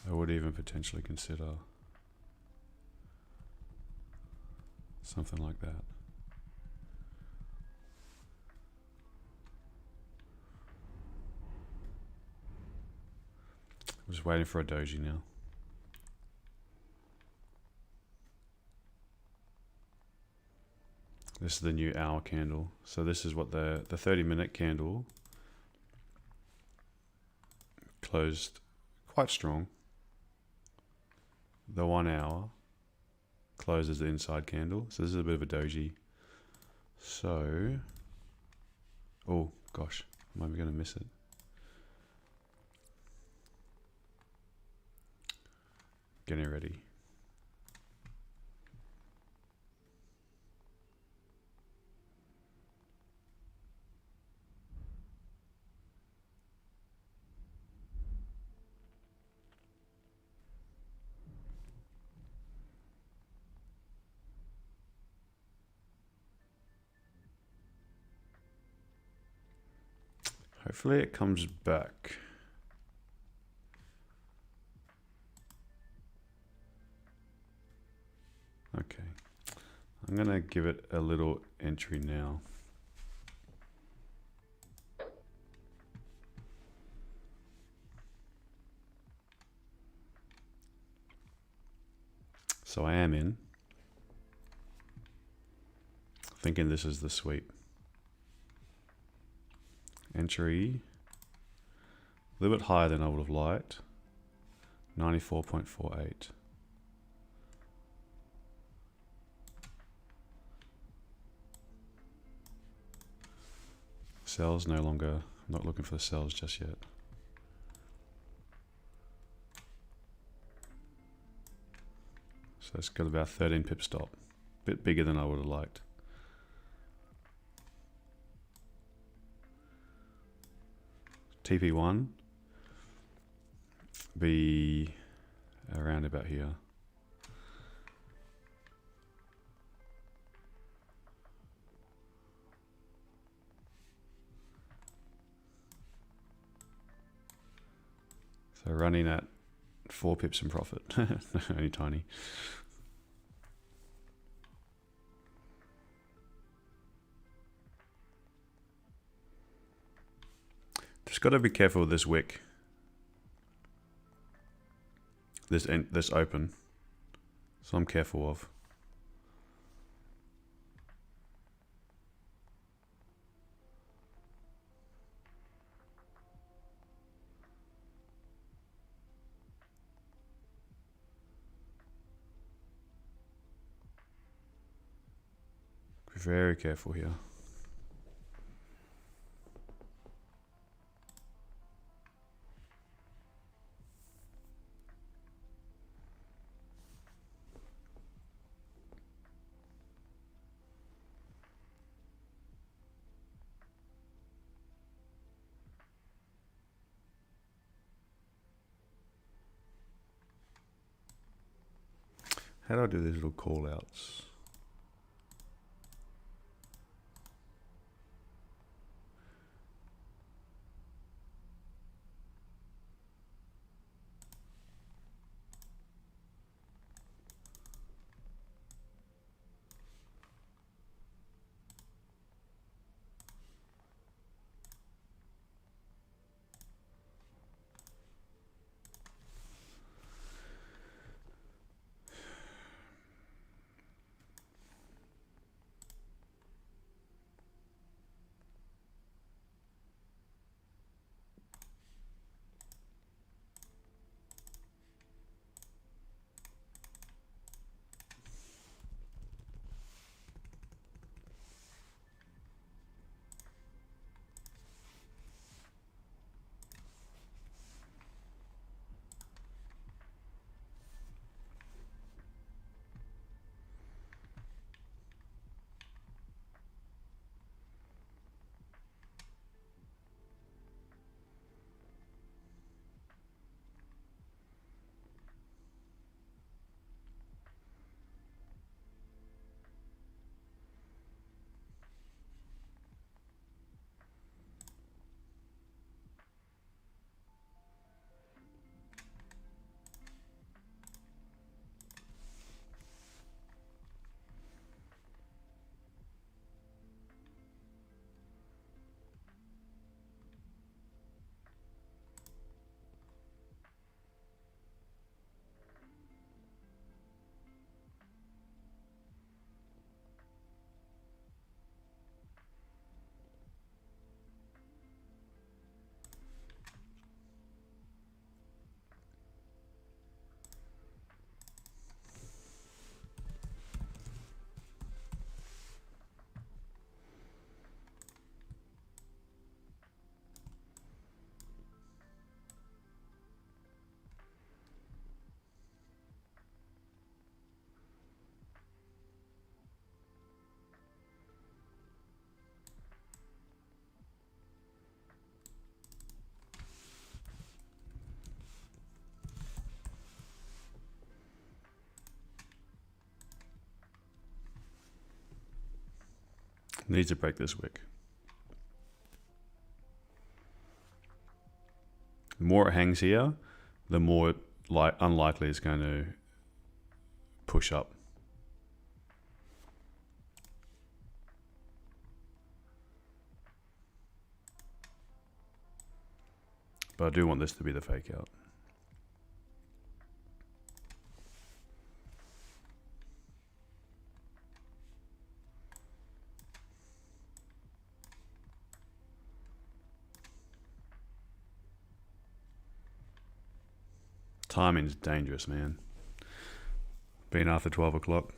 I would even potentially consider something like that. I'm just waiting for a doji now. This is the new hour candle. So this is what the 30-minute candle closed quite strong. The 1 hour closes the inside candle. So this is a bit of a doji. So, oh gosh, am I going to miss it? getting ready. Hopefully it comes back. Okay, I'm gonna give it a little entry now. So I am in, thinking this is the sweep. Entry, a little bit higher than I would have liked, 94.48. Sells no longer, I'm not looking for the sells just yet. So it's got about 13 pip stop, a bit bigger than I would have liked. TP1 be around about here. So running at 4 pips in profit, only tiny. Just got to be careful with this wick. This open. So I'm careful of. Be very careful here. How do I do these little call outs? Needs to break this wick. The more it hangs here, the more unlikely it's going to push up. But I do want this to be the fake out. Timing's dangerous, man. Being after 12 o'clock.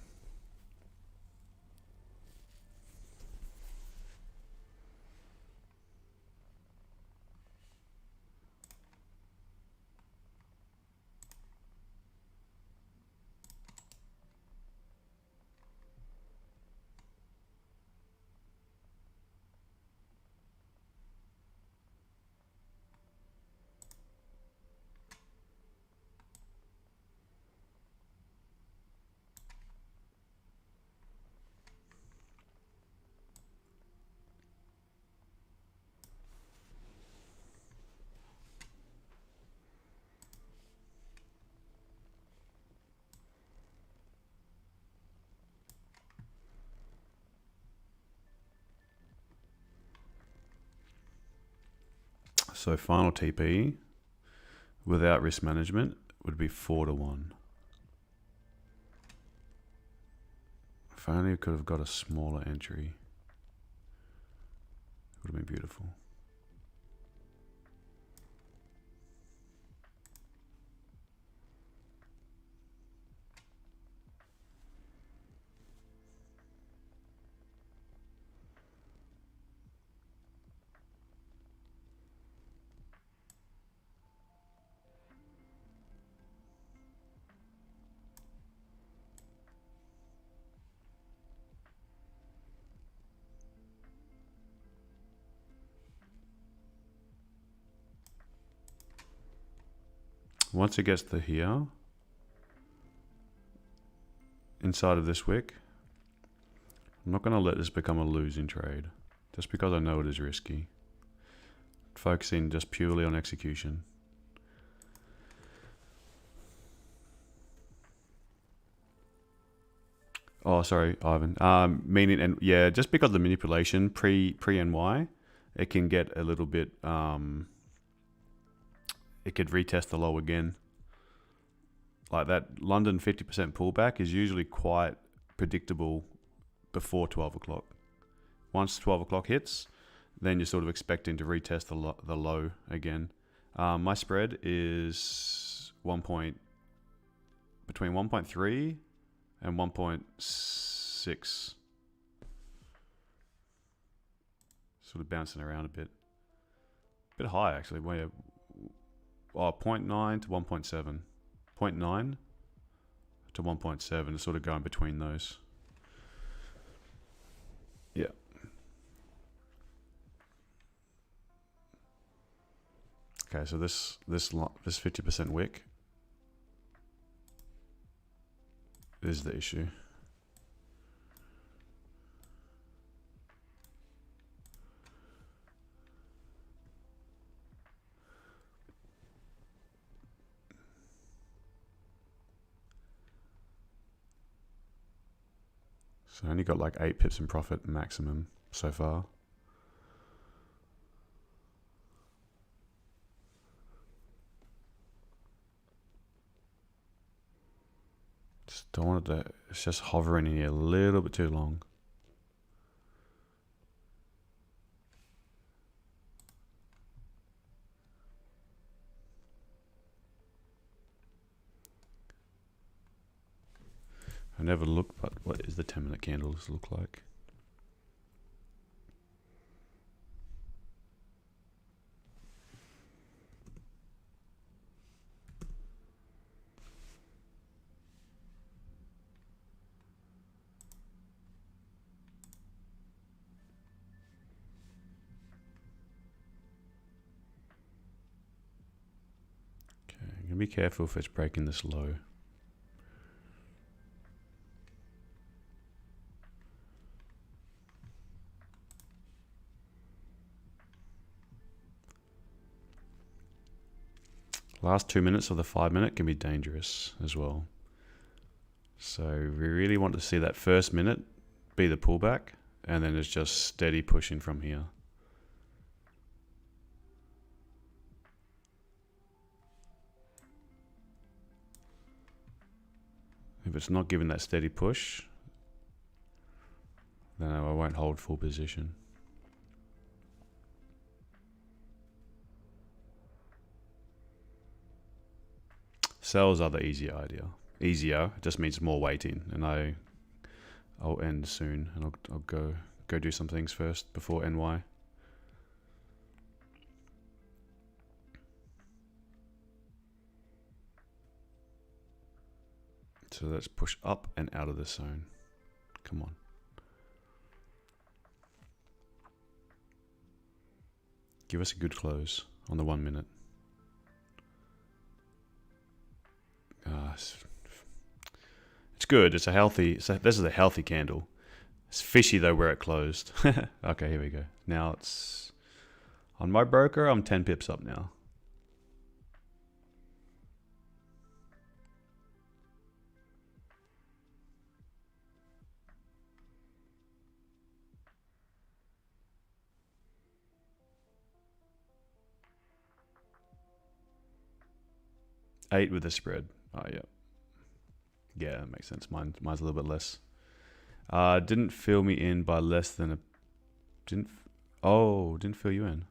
So final TP without risk management would be 4-1. If only we could have got a smaller entry, it would have been beautiful. Once it gets to here, inside of this wick, I'm not going to let this become a losing trade, just because I know it is risky. Focusing just purely on execution. Oh, sorry, Ivan. Meaning, and yeah, just because of the manipulation pre-NY, it can get a little bit, it could retest the low again. Like that London 50% pullback is usually quite predictable before 12 o'clock. Once 12 o'clock hits, then you're sort of expecting to retest the low again. My spread is between 1.3 and 1.6. Sort of bouncing around a bit. Bit high actually. 0.9 to 1.7. 0.9 to 1.7 is sort of going between those. Yeah. Okay, so this 50% wick is the issue. So I only got like 8 pips in profit maximum so far. Just don't want it to, it's just hovering in here a little bit too long. I never looked, but what is the 10-minute candles look like? Okay, I'm gonna be careful if it's breaking this low. Last 2 minutes of the 5 minute can be dangerous as well. So we really want to see that first minute be the pullback, and then it's just steady pushing from here. If it's not giving that steady push, then I won't hold full position. Sells are the easier idea. Easier just means more waiting, and I'll end soon, and I'll go do some things first before NY. So let's push up and out of this zone. Come on. Give us a good close on the 1 minute. It's good. It's a healthy. This is a healthy candle. It's fishy though where it closed. Okay, here we go. Now it's on my broker. I'm 10 pips up now. Eight with the spread. Oh yeah. Yeah, that makes sense. Mine's a little bit less. Didn't fill me in by less than a. Didn't fill you in.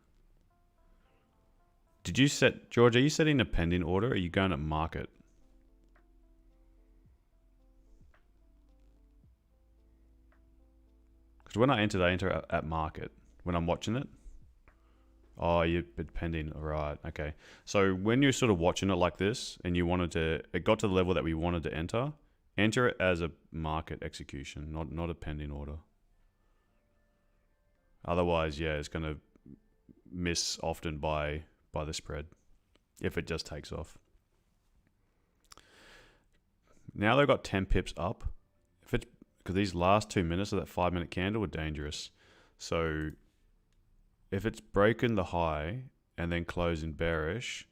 Did you set, George? Are you setting a pending order? Or are you going at market? Because when I enter at market when I'm watching it. Oh, you're pending. All right. Okay. So when you're sort of watching it like this and you wanted to, it got to the level that we wanted to enter it as a market execution, not a pending order. Otherwise, yeah, it's going to miss often by the spread if it just takes off. Now they've got 10 pips up. Because these last 2 minutes of that 5 minute candle were dangerous. So if it's breaking the high and then closing bearish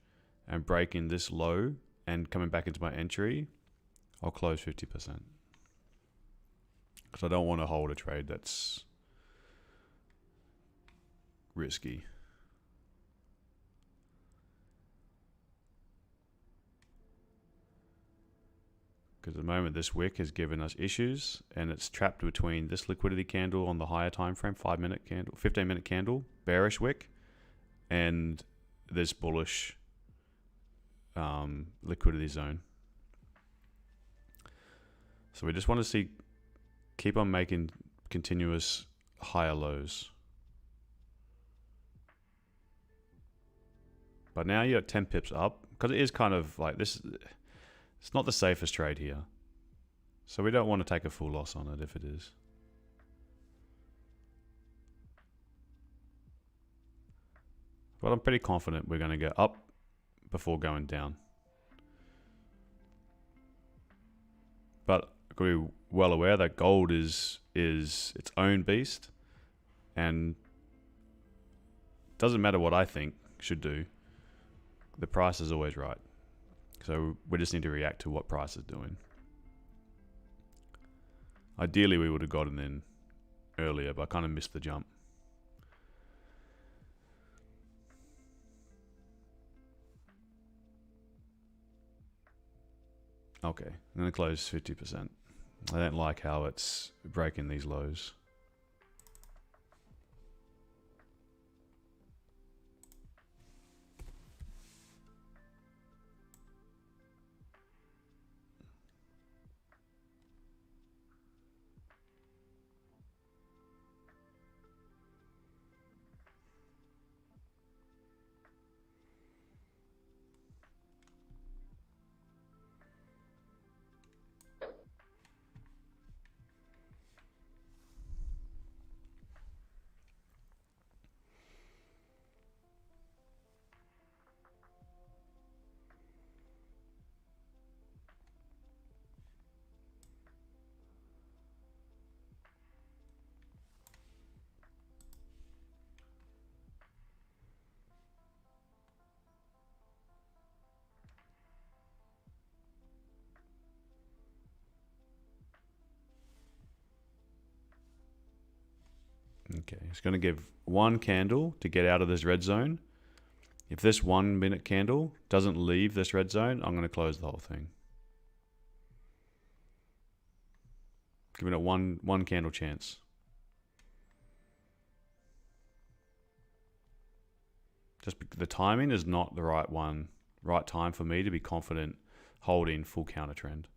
and breaking this low and coming back into my entry, I'll close 50%. Because I don't want to hold a trade that's risky. Because at the moment this wick has given us issues and it's trapped between this liquidity candle on the higher time frame, 5 minute candle, 15 minute candle, bearish wick, and this bullish liquidity zone. So we just want to keep on making continuous higher lows. But now you're at 10 pips up, because it is kind of like this. It's not the safest trade here. So we don't want to take a full loss on it if it is. But I'm pretty confident we're going to go up before going down. But I've got to be well aware that gold is its own beast. And it doesn't matter what I think should do. The price is always right. So we just need to react to what price is doing. Ideally, we would have gotten in earlier, but I kind of missed the jump. Okay, I'm going to close 50%. I don't like how it's breaking these lows. Okay, it's going to give one candle to get out of this red zone. If this 1 minute candle doesn't leave this red zone, I'm going to close the whole thing. Giving it one candle chance. Just the timing is not the right time for me to be confident holding full counter trend.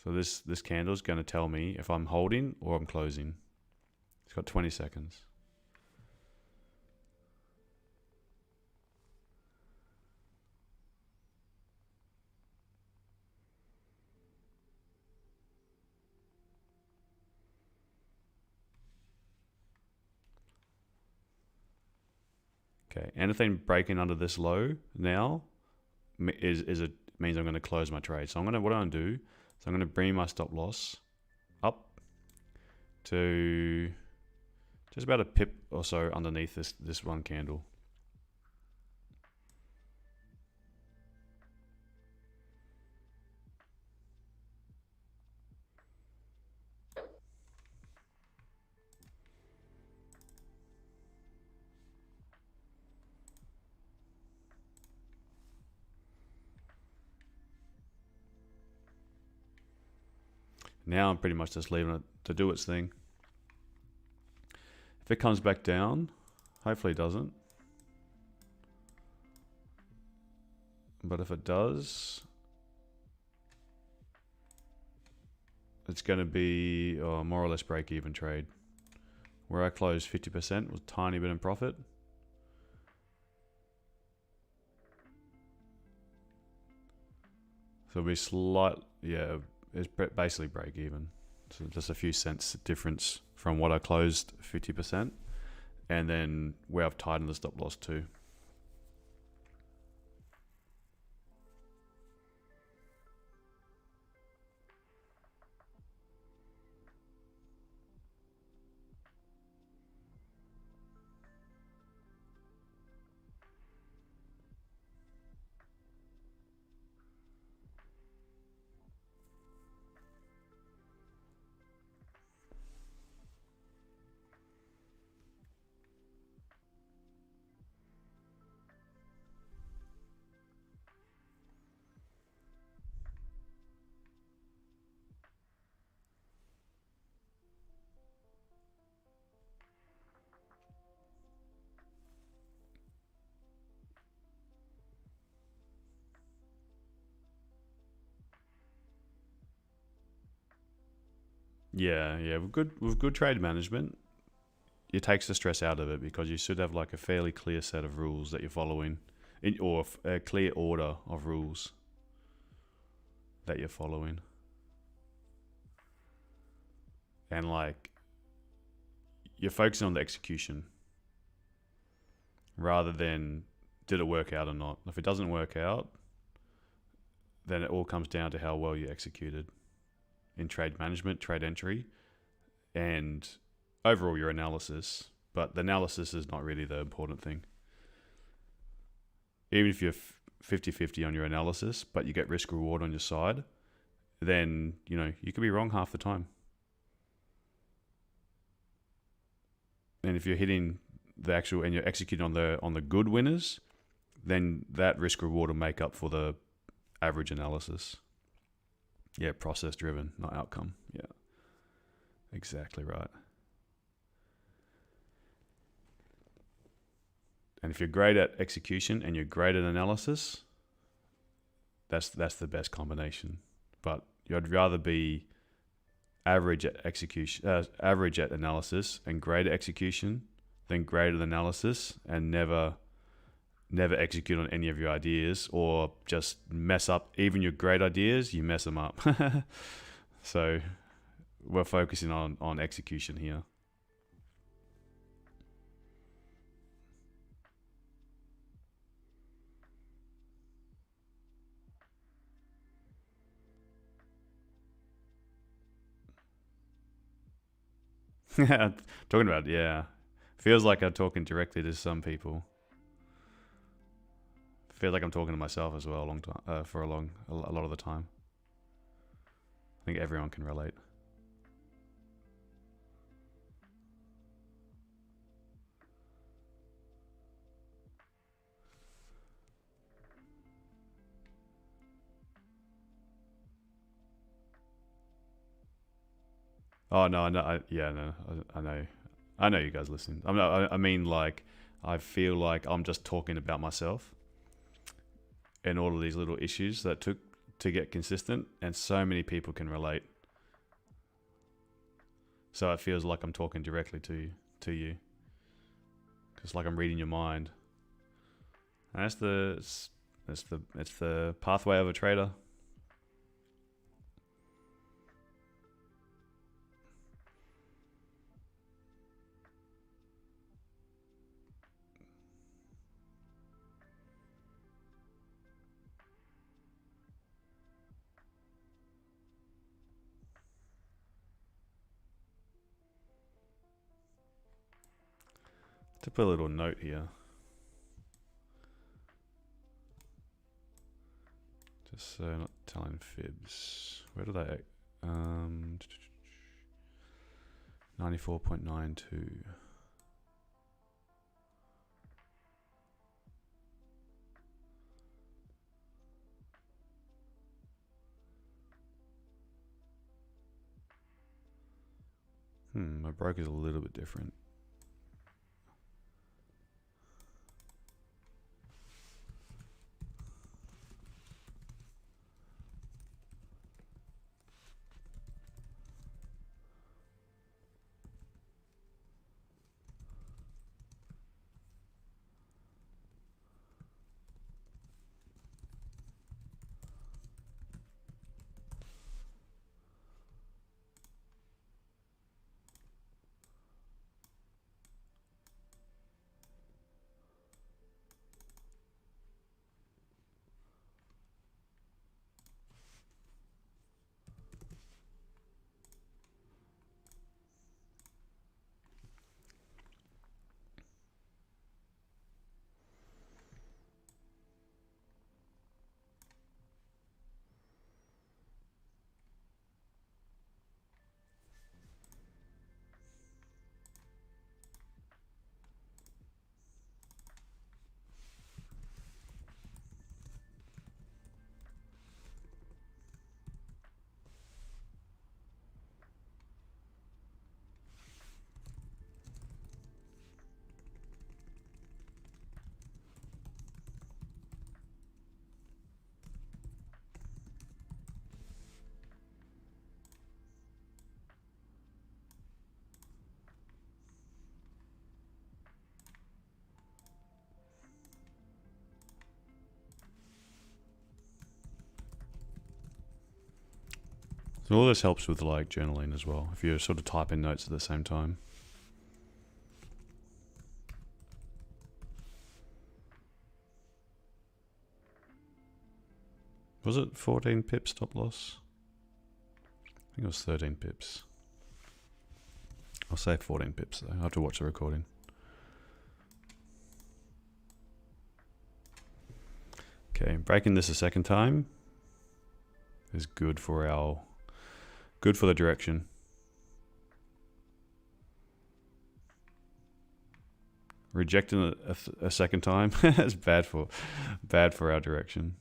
So this candle is going to tell me if I'm holding or I'm closing. It's got 20 seconds. Okay, anything breaking under this low now means I'm going to close my trade. So what I'm going to do is I'm going to bring my stop loss up to just about a pip or so underneath this one candle. Now I'm pretty much just leaving it to do its thing. If it comes back down, hopefully it doesn't. But if it does, it's going to be more or less break even trade. Where I closed 50% was a tiny bit in profit. So it'll be it's basically break even. So just a few cents difference from what I closed 50% and then where I've tightened the stop loss to. Yeah, with good trade management, it takes the stress out of it because you should have like a fairly clear set of rules that you're following, or a clear order of rules that you're following. And like, you're focusing on the execution rather than did it work out or not. If it doesn't work out, then it all comes down to how well you executed in trade management, trade entry, and overall your analysis. But the analysis is not really the important thing. Even if you're 50-50 on your analysis, but you get risk reward on your side, then you could be wrong half the time. And if you're hitting the actual and you're executing on the good winners, then that risk reward will make up for the average analysis. Yeah, process driven, not outcome. Yeah, exactly right. And if you're great at execution and you're great at analysis, that's the best combination. But I'd rather be average at execution, average at analysis, and great at execution than great at analysis and never execute on any of your ideas, or just mess up even your great ideas. You mess them up. So we're focusing on execution here. Talking about, yeah, feels like I'm talking directly to some people. Feels like I'm talking to myself as well a lot of the time. think everyone can relate. Oh no, I know. I know you guys listening. I mean, like, I feel like I'm just talking about myself and all of these little issues that took to get consistent, and so many people can relate. So it feels like I'm talking directly to you, because like I'm reading your mind. And it's the pathway of a trader. To put a little note here, just so I'm not telling fibs. Where did I 94.92. My broker's a little bit different. So all this helps with like journaling as well, if you're sort of typing notes at the same time. Was it 14 pips stop loss? I think it was 13 pips. I'll say 14 pips though. I have to watch the recording. Okay, breaking this a second time is good for the direction. Rejecting it a second time is bad for our direction.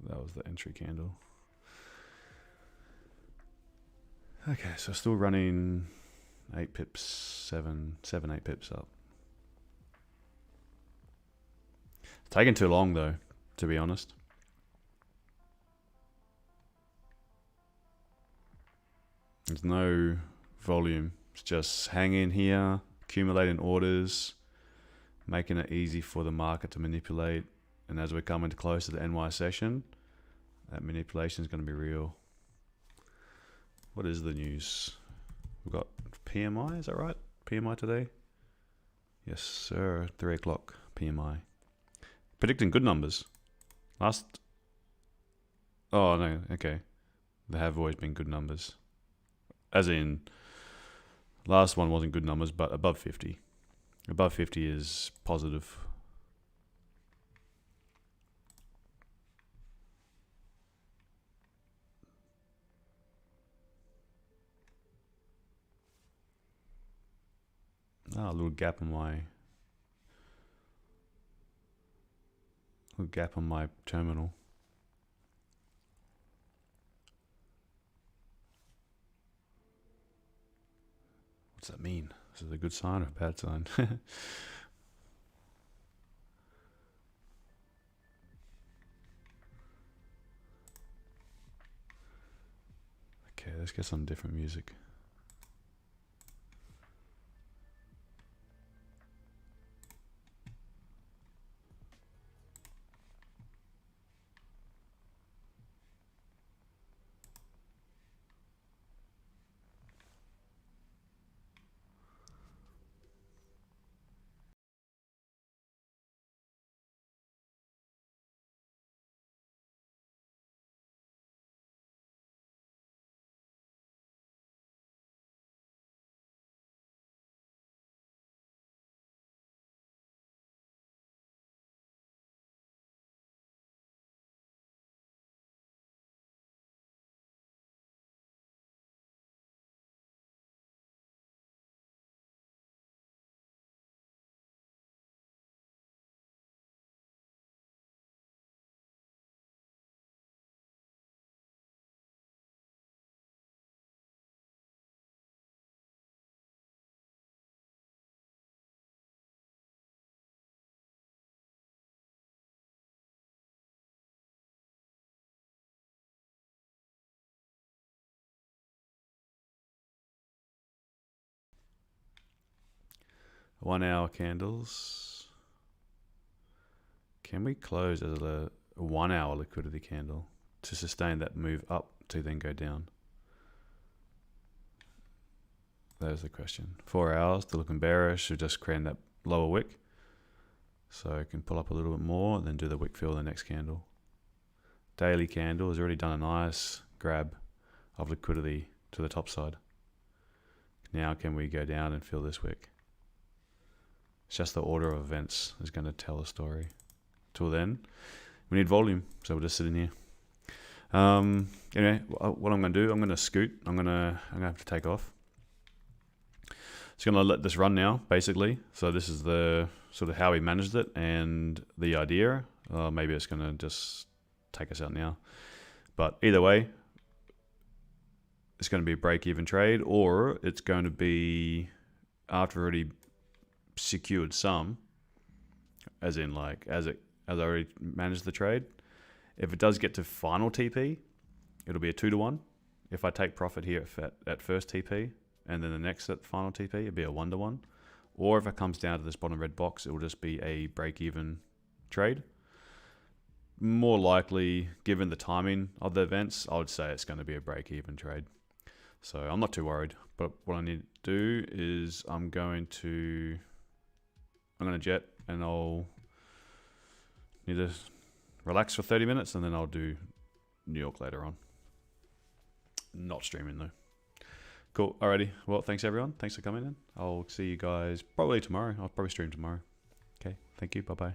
That was the entry candle. Okay, so still running 8 pips, 7, 8 pips up. It's taking too long though, to be honest. There's no volume. It's just hanging here, accumulating orders, making it easy for the market to manipulate. And as we're coming close to the NY session, that manipulation is going to be real. What is the news? We've got PMI, is that right? PMI today? Yes, sir. 3 o'clock PMI. Predicting good numbers. Last... Oh, no, okay. There have always been good numbers. As in, last one wasn't good numbers, but above 50. Above 50 is positive. Ah, a little gap on my terminal. What's that mean? Is it a good sign or a bad sign? Okay, let's get some different music. One hour candles. Can we close as a 1 hour liquidity candle to sustain that move up to then go down? There's the question. 4 hours, still looking bearish, so just creating that lower wick. So I can pull up a little bit more and then do the wick fill in the next candle. Daily candle has already done a nice grab of liquidity to the top side. Now can we go down and fill this wick? It's just the order of events is going to tell a story. Till then, we need volume, so we'll just sit in here. Anyway, what I'm going to do, I'm going to scoot. I'm going to have to take off. Just going to let this run now, basically. So this is the sort of how we managed it and the idea. Maybe it's going to just take us out now. But either way, it's going to be a break-even trade, or it's going to be after already secured some, as in like as I already managed the trade. If it does get to final TP, it'll be a 2-to-1. If I take profit here at first TP and then the next at final TP, it'll be a 1-to-1. Or if it comes down to this bottom red box, it will just be a break-even trade. More likely, given the timing of the events, I would say it's going to be a break-even trade. So I'm not too worried. But what I need to do is I'm going to jet, and I'll need to relax for 30 minutes, and then I'll do New York later on. Not streaming though. Cool. Alrighty. Well, thanks everyone. Thanks for coming in. I'll see you guys probably tomorrow. I'll probably stream tomorrow. Okay. Thank you. Bye-bye.